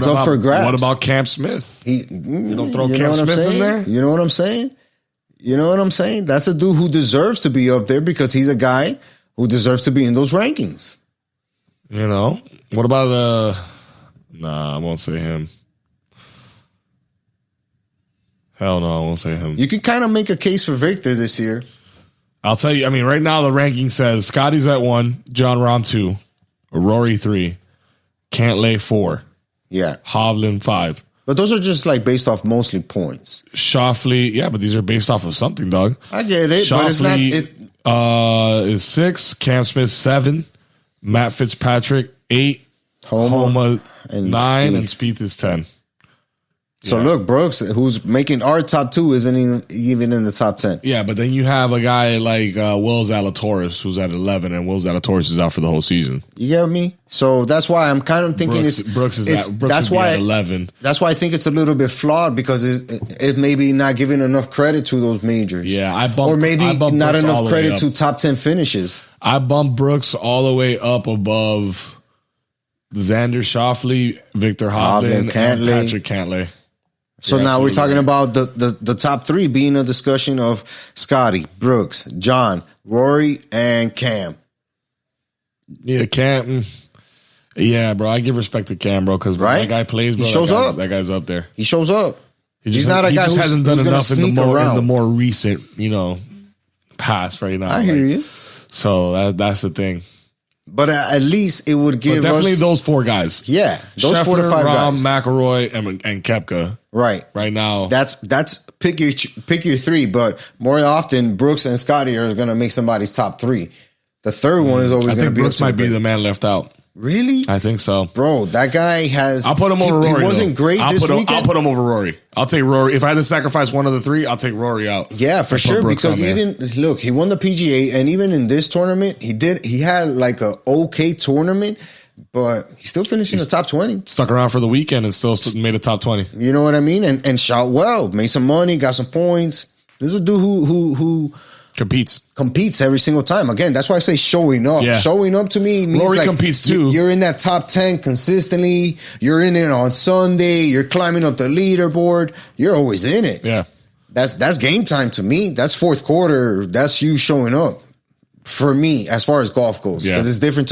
up for grabs. What about Cam Smith? You don't throw Cam Smith in there? You know what I'm saying? That's a dude who deserves to be up there because he's a guy who deserves to be in those rankings. You know? What about Nah, I won't say him. Hell no, I won't say him. You can kind of make a case for Victor this year. I'll tell you, I mean, right now the ranking says Scotty's at 1, John Rahm 2, Rory 3, Cantlay 4. Yeah. Hovland 5. But those are just like based off mostly points. Shoffley, yeah, but these are based off of something, dog. I get it, Shoffley, but it's not... is 6, Cam Smith 7, Matt Fitzpatrick 8, Homa 9, and Spieth is 10. So look, Brooks, who's making our top 2, isn't even in the top 10. Yeah, but then you have a guy like Will Zalatoris who's at 11, and Will Zalatoris is out for the whole season. You get me? So that's why I'm kind of thinking Brooks is at 11. That's why I think it's a little bit flawed because it may be not giving enough credit to those majors. Yeah, or maybe not Brooks enough credit to top 10 finishes. I bumped Brooks all the way up above Xander Schauffele, Victor Hovland, and Patrick Cantlay. So now we're talking about the top 3 being a discussion of Scotty, Brooks, John, Rory, and Cam. Yeah, Cam. Yeah, bro. I give respect to Cam, bro, because that guy plays, bro. He shows up. That guy's up there. He shows up. He's not a guy who hasn't done enough in the more recent, past right now. I hear you. So that's the thing. But at least it would give definitely those 4 guys. Yeah, those Scheffler, 4 to 5 guys. McIlroy, and Koepka. Right now. That's pick your 3, but more often Brooks and Scotty are going to make somebody's top 3. The 3rd one is always going to be. Brooks might be the man left out. Really? I think so. Bro, that guy has... I'll put him over Rory. He wasn't great this weekend. I'll put him over Rory. I'll take Rory. If I had to sacrifice one of the 3, I'll take Rory out. Yeah, for sure. Because he won the PGA, and even in this tournament, he had like a okay tournament, but he still finished in the top 20. Stuck around for the weekend and still made a top 20. You know what I mean? And shot well, made some money, got some points. This is a dude who competes every single time. Again, that's why I say showing up. Yeah. Showing up to me means Rory like competes too. You're in that top 10 consistently. You're in it on Sunday. You're climbing up the leaderboard. You're always in it. Yeah. That's game time to me. That's fourth quarter. That's you showing up. For me, as far as golf goes, because it's different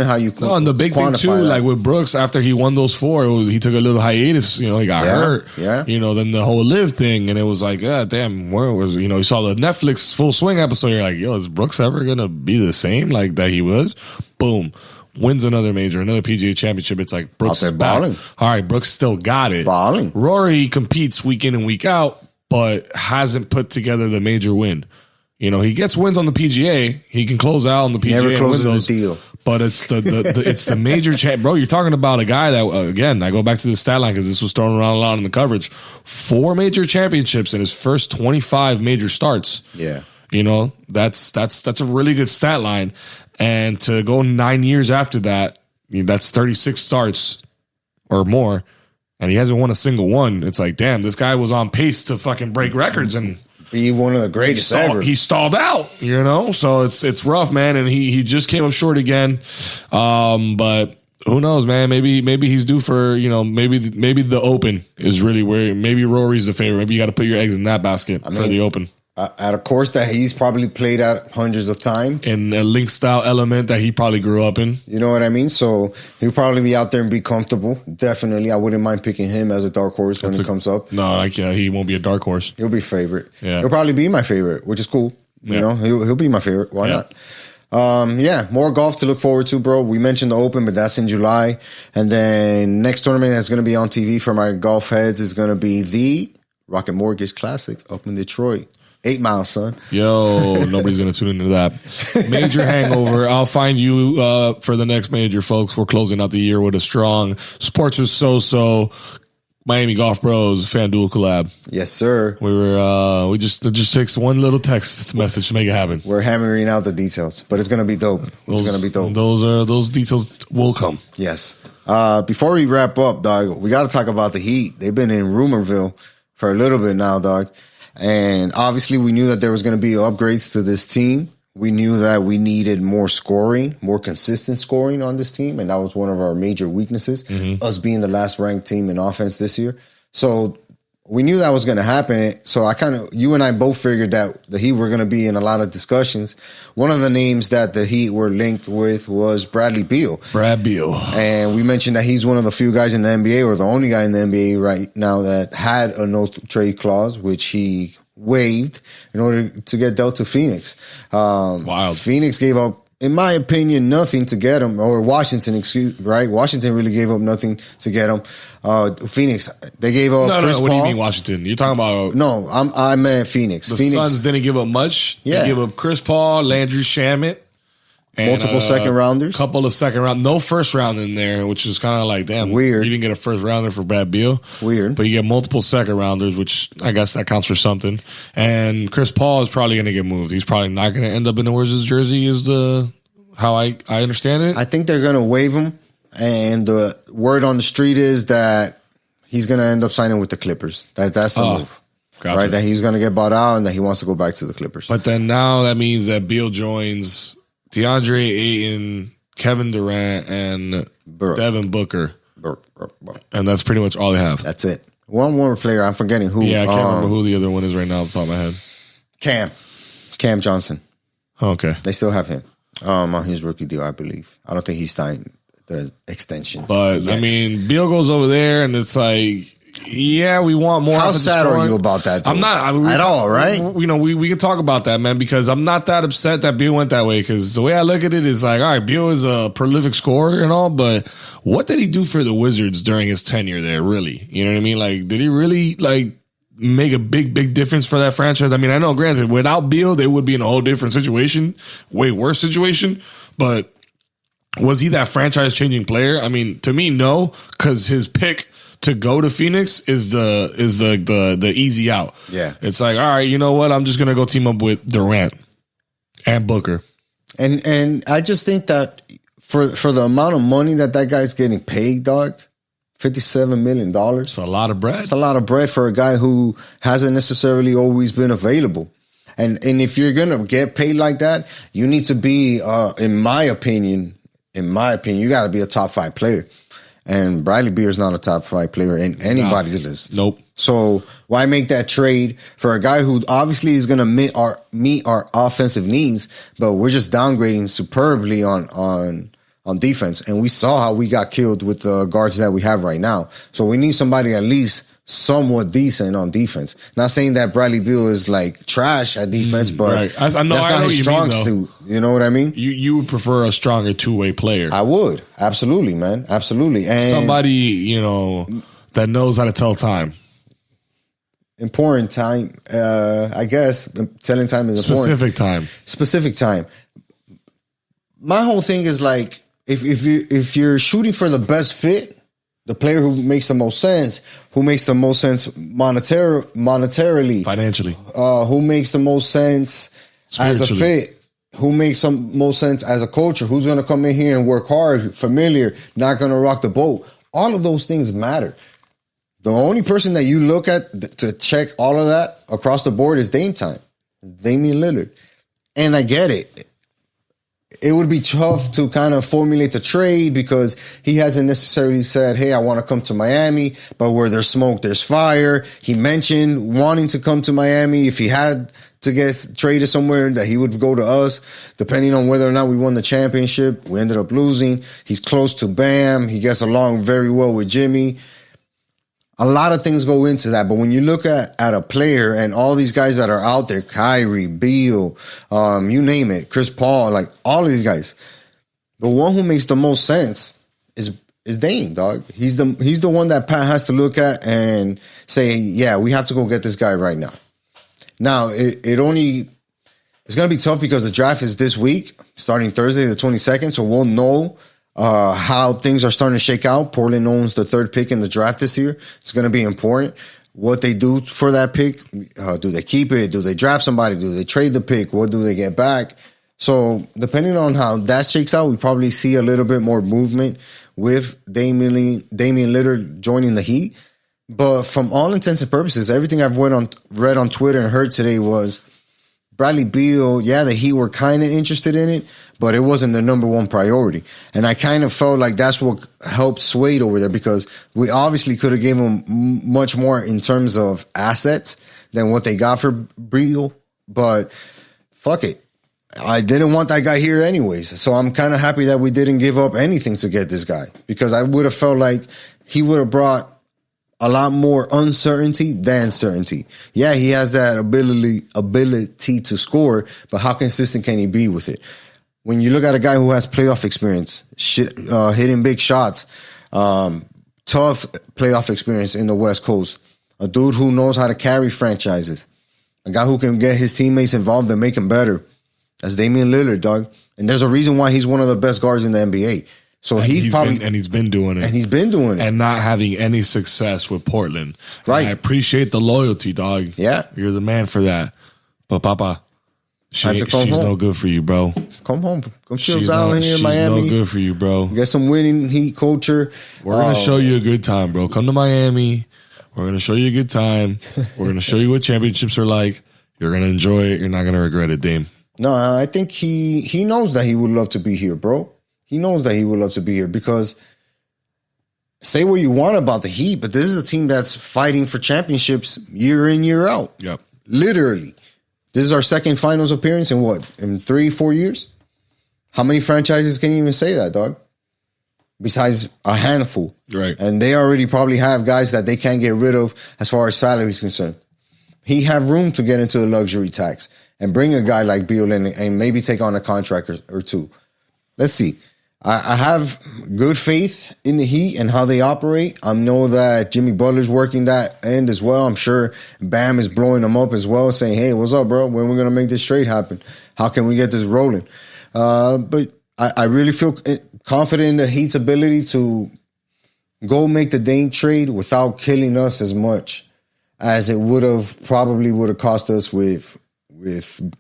how you. And the big thing too, like with Brooks, after he won those 4, he took a little hiatus. You know, he got hurt. Yeah. You know, then the whole live thing, and it was like, damn, where was you saw the Netflix Full Swing episode. You're like, yo, is Brooks ever gonna be the same like that he was? Boom. Wins another major, another PGA championship. It's like Brooks is balling. All right, Brooks still got it. Balling. Rory competes week in and week out, but hasn't put together the major win. You know, he gets wins on the PGA. He can close out on the PGA. Never closes and the deal. But it's it's the major champ, bro. You're talking about a guy that again, I go back to the stat line because this was thrown around a lot in the coverage. 4 major championships in his first 25 major starts. Yeah, you know that's a really good stat line. And to go 9 years after that, that's 36 starts or more, and he hasn't won a single one. It's like, damn, this guy was on pace to fucking break records and be one of the greatest ever. He stalled out, so it's rough, man. And he just came up short again. But who knows, man? Maybe he's due for maybe the Open is really where maybe Rory's the favorite. Maybe you got to put your eggs in that basket for the Open. At a course that he's probably played at hundreds of times. In a link style element that he probably grew up in. You know what I mean? So he'll probably be out there and be comfortable. Definitely. I wouldn't mind picking him as a dark horse when it comes up. No, he won't be a dark horse. He'll be favorite. Yeah. He'll probably be my favorite, which is cool. You know, he'll be my favorite. Why not? More golf to look forward to, bro. We mentioned the Open, but that's in July. And then next tournament that's going to be on TV for my golf heads is going to be the Rocket Mortgage Classic up in Detroit. 8 miles, son. Yo, nobody's going to tune into that. Major hangover. I'll find you for the next major, folks. We're closing out the year with a strong Sports with SoSo, Miami Golf Bros, FanDuel collab. Yes, sir. We just takes one little text message to make it happen. We're hammering out the details, but it's going to be dope. It's going to be dope. Those details will come. Yes. Before we wrap up, dog, we got to talk about the Heat. They've been in Rumorville for a little bit now, dog. And obviously, we knew that there was going to be upgrades to this team. We knew that we needed more scoring, more consistent scoring on this team. And that was one of our major weaknesses, us being the last ranked team in offense this year. So we knew that was going to happen. So you and I both figured that the Heat were going to be in a lot of discussions. One of the names that the Heat were linked with was Bradley Beal. Brad Beal. And we mentioned that he's one of the few guys in the NBA, or the only guy in the NBA right now, that had a no trade clause, which he waived in order to get dealt to Phoenix. Wild. Phoenix gave up, in my opinion, nothing to get him, or Washington, right? Washington really gave up nothing to get him. Phoenix, they gave up Chris Paul. What do you mean Washington? You're talking about... No, I meant Phoenix. The Phoenix. Suns didn't give up much. Yeah. They gave up Chris Paul, Landry Shamet. And multiple second rounders. Couple of second round. No first round in there, which is kind of like, damn. Weird. You didn't get a first rounder for Brad Beal. Weird. But you get multiple second rounders, which I guess that counts for something. And Chris Paul is probably going to get moved. He's probably not going to end up in the Wizards jersey is how I understand it. I think they're going to waive him. And the word on the street is that he's going to end up signing with the Clippers. That's the move. Gotcha. Right? That he's going to get bought out and that he wants to go back to the Clippers. But then now that means that Beal joins DeAndre Ayton, Kevin Durant, and Devin Booker. And that's pretty much all they have. That's it. One more player. I'm forgetting who. Yeah, I can't remember who the other one is right now off the top of my head. Cam Johnson. Okay. They still have him on his rookie deal, I believe. I don't think he's signed the extension. But, yet. I mean, Beal goes over there, and it's like, yeah, we want more. How sad are you about that, though? I'm not. At all, right? We can talk about that, man, because I'm not that upset that Beal went that way, because the way I look at it is like, all right, Beal is a prolific scorer and all, but what did he do for the Wizards during his tenure there, really? You know what I mean? Like, did he really, make a big difference for that franchise? I mean, I know, granted, without Beal, they would be in a whole different situation, way worse situation, but was he that franchise-changing player? I mean, to me, no, because his pick to go to Phoenix is the easy out. Yeah. It's like, all right, you know what? I'm just going to go team up with Durant and Booker. And I just think that for the amount of money that guy's getting paid, dog, $57 million. It's a lot of bread. It's a lot of bread for a guy who hasn't necessarily always been available. And if you're gonna get paid like that, you need to be, in my opinion, you got to be a top 5 player. And Bradley Beal is not a top 5 player in anybody's list. Nope. So why make that trade for a guy who obviously is going to meet our offensive needs, but we're just downgrading superbly on defense. And we saw how we got killed with the guards that we have right now. So we need somebody at least somewhat decent on defense. Not saying that Bradley Beal is like trash at defense, but right. That's not his strong suit. You know what I mean? You would prefer a stronger two-way player. I would. Absolutely, man. Absolutely. And somebody, that knows how to tell time. Important time. I guess telling time is important. Specific time. My whole thing is like, if you're shooting for the best fit, the player who makes the most sense monetarily, financially, who makes the most sense as a fit, who makes some most sense as a coach, who's going to come in here and work hard, familiar, not going to rock the boat. All of those things matter. The only person that you look at to check all of that across the board is Damian Lillard. And I get it. It would be tough to kind of formulate the trade because he hasn't necessarily said, hey, I want to come to Miami, but where there's smoke, there's fire. He mentioned wanting to come to Miami. If he had to get traded somewhere, that he would go to us, depending on whether or not we won the championship. We ended up losing. He's close to Bam. He gets along very well with Jimmy. A lot of things go into that, but when you look at a player and all these guys that are out there, Kyrie, Beal, you name it, Chris Paul, like all of these guys, the one who makes the most sense is Dame, dog. He's the one that Pat has to look at and say, yeah, we have to go get this guy right now. Now, it's going to be tough because the draft is this week, starting Thursday the 22nd, so we'll know how things are starting to shake out. Portland owns the 3rd pick in the draft this year. It's going to be important what they do for that pick. Do they keep it? Do they draft somebody? Do they trade the pick? What do they get back? So depending on how that shakes out, we probably see a little bit more movement with Damian Lillard joining the Heat. But from all intents and purposes, everything I've read on Twitter and heard today was Bradley Beal, yeah, the Heat were kind of interested in it, but it wasn't the number one priority. And I kind of felt like that's what helped Swade over there because we obviously could have given him much more in terms of assets than what they got for Beal. But fuck it. I didn't want that guy here anyways. So I'm kind of happy that we didn't give up anything to get this guy because I would have felt like he would have brought a lot more uncertainty than certainty. Yeah, he has that ability to score, but how consistent can he be with it? When you look at a guy who has playoff experience, hitting big shots, tough playoff experience in the West Coast, a dude who knows how to carry franchises, a guy who can get his teammates involved and make them better, that's Damian Lillard, dog. And there's a reason why he's one of the best guards in the NBA. So he's been doing it. And he's been doing it. And not having any success with Portland. Right. And I appreciate the loyalty, dog. Yeah. You're the man for that. But Papa, she's no good for you, bro. Come home. Come chill down here in Miami. She's no good for you, bro. Get some winning Heat culture. We're going to show you a good time, bro. Come to Miami. We're going to show you a good time. We're going to show you what championships are like. You're going to enjoy it. You're not going to regret it, Dame. No, I think he knows that he would love to be here, bro. He knows that he would love to be here because say what you want about the Heat, but this is a team that's fighting for championships year in, year out. Yep. Literally. This is our second finals appearance in what? In 3-4 years? How many franchises can you even say that, dog? Besides a handful. Right. And they already probably have guys that they can't get rid of as far as salary is concerned. He have room to get into the luxury tax and bring a guy like Beal in and maybe take on a contract or two. Let's see. I have good faith in the Heat and how they operate. I know that Jimmy Butler's working that end as well. I'm sure Bam is blowing them up as well, saying, hey, what's up, bro? When we're going to make this trade happen? How can we get this rolling? But I really feel confident in the Heat's ability to go make the Dame trade without killing us as much as it would have cost us with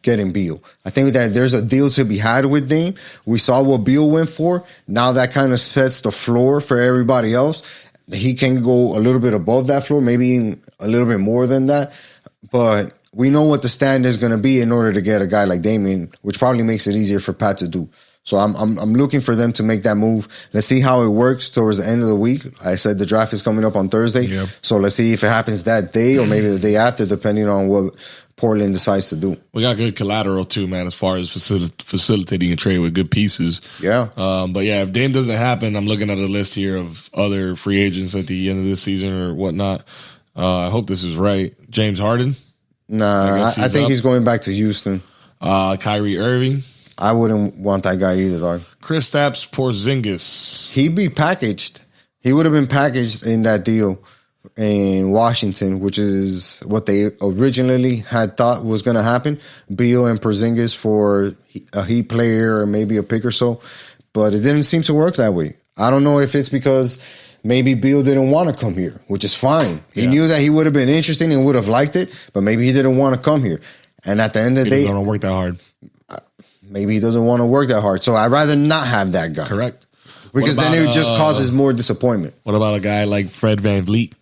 getting Beal. I think that there's a deal to be had with Dame. We saw what Beal went for. Now that kind of sets the floor for everybody else. He can go a little bit above that floor, maybe even a little bit more than that. But we know what the stand is going to be in order to get a guy like Damian, which probably makes it easier for Pat to do. So I'm looking for them to make that move. Let's see how it works towards the end of the week. I said the draft is coming up on Thursday. Yep. So let's see if it happens that day or maybe the day after, depending on what Portland decides to do. We got good collateral too, man, as far as facilitating a trade with good pieces. Yeah. But yeah, if Dame doesn't happen, I'm looking at a list here of other free agents at the end of this season or whatnot. I hope this is right. James Harden. Nah, I think he's going back to Houston. Kyrie Irving. I wouldn't want that guy either, dog. Kristaps Porzingis. He'd be packaged. He would have been packaged in that deal in Washington, which is what they originally had thought was going to happen. Beal and Porzingis for a Heat player or maybe a pick or so. But it didn't seem to work that way. I don't know if it's because maybe Beal didn't want to come here, which is fine. He knew that he would have been interesting and would have liked it, but maybe he didn't want to come here. And at the end of the day, he don't work that hard. Maybe he doesn't want to work that hard. So I'd rather not have that guy. Correct. Because then it just causes more disappointment. What about a guy like Fred VanVleet?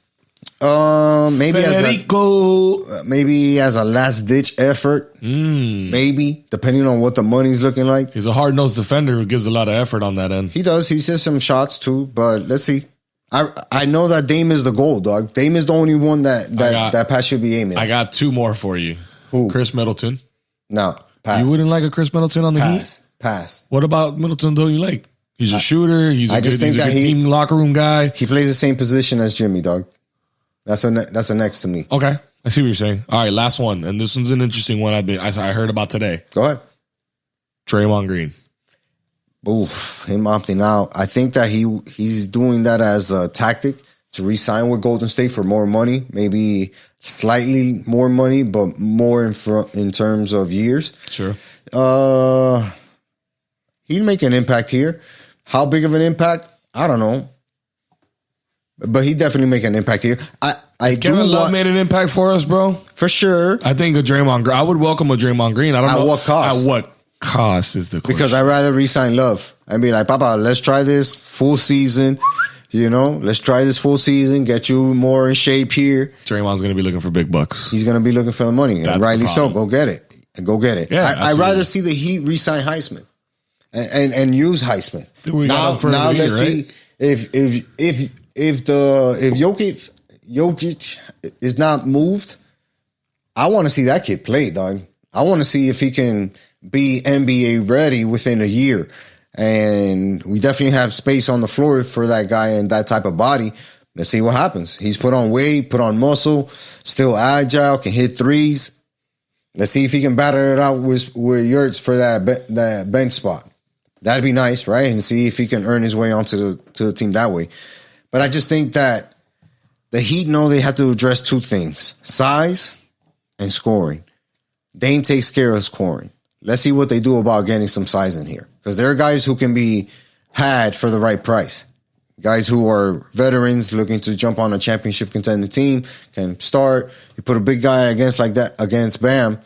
Maybe as a last ditch effort. Maybe, depending on what the money's looking like. He's a hard-nosed defender who gives a lot of effort on that end. He does. He says some shots too, but let's see. I know that Dame is the goal, dog. Dame is the only one that Pat should be aiming at. I got two more for you. Who? Chris Middleton. No, pass. You wouldn't like a Chris Middleton on the Heat? Pass. What about Middleton don't you like? He's a shooter. He's a good team locker room guy. He plays the same position as Jimmy, dog. That's a next to me. Okay. I see what you're saying. All right, last one. And this one's an interesting one I heard about today. Go ahead. Draymond Green. Oof, him opting out. I think that he's doing that as a tactic to re-sign with Golden State for more money, maybe slightly more money, but more in terms of years. Sure. He'd make an impact here. How big of an impact? I don't know. But he definitely make an impact here. Kevin Love made an impact for us, bro. For sure. I think a Draymond Green. I would welcome a Draymond Green. I don't know. At what cost? At what cost is the question. Because I'd rather re-sign Love. I'd be like, Papa, let's try this full season. Let's try this full season. Get you more in shape here. Draymond's going to be looking for big bucks. He's going to be looking for the money. And rightly so. Go get it. Yeah, I'd rather see the Heat re-sign Highsmith and use Highsmith. Now let's see if Jokic is not moved. I want to see that kid play, dog. I want to see if he can be NBA ready within a year. And we definitely have space on the floor for that guy and that type of body. Let's see what happens. He's put on weight, put on muscle, still agile, can hit threes. Let's see if he can batter it out with Yurts for that bench spot. That'd be nice, right? And see if he can earn his way onto the team that way. But I just think that the Heat know they have to address two things: size and scoring. Dame takes care of scoring. Let's see what they do about getting some size in here. Because there are guys who can be had for the right price. Guys who are veterans looking to jump on a championship contending team can start. You put a big guy against Bam.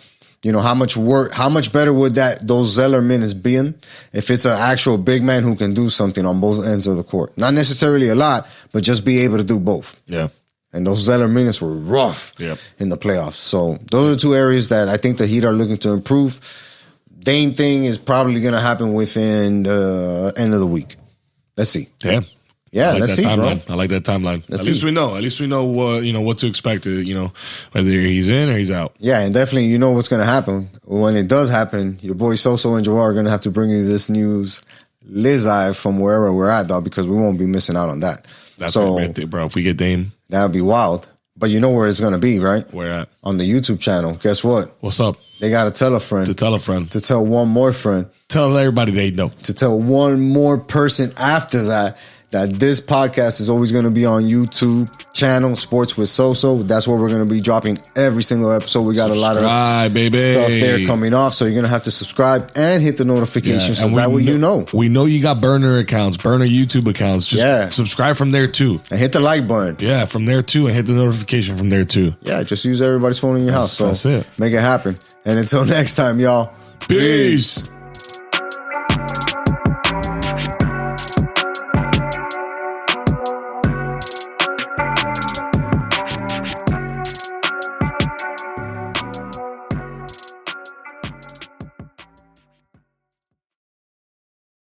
How much better would those Zeller minutes been if it's an actual big man who can do something on both ends of the court? Not necessarily a lot, but just be able to do both. Yeah. And those Zeller minutes were rough in the playoffs. So those are two areas that I think the Heat are looking to improve. Dame thing is probably going to happen within the end of the week. Let's see. Yeah. Yeah, let's see, timeline. bro. I like that timeline. At least we know. At least we know what to expect. Whether he's in or he's out. Yeah, and definitely what's going to happen. When it does happen, your boy SoSo and Jawar are going to have to bring you this news live from wherever we're at, dog, because we won't be missing out on that. That's bro. If we get Dame, that would be wild. But you know where it's going to be, right? Where at? On the YouTube channel. Guess what? What's up? They got to tell a friend. To tell a friend. To tell one more friend. Tell everybody they know. To tell one more person after that this podcast is always going to be on YouTube channel, Sports with SoSo. That's where we're going to be dropping every single episode. We got a lot of stuff there coming off, so you're going to have to subscribe and hit the notification so that way you know. We know you got burner accounts, burner YouTube accounts. Just subscribe from there too. And hit the like button. Yeah, from there too, and hit the notification from there too. Yeah, just use everybody's phone in your house. So that's it. Make it happen. And until next time, y'all. Peace.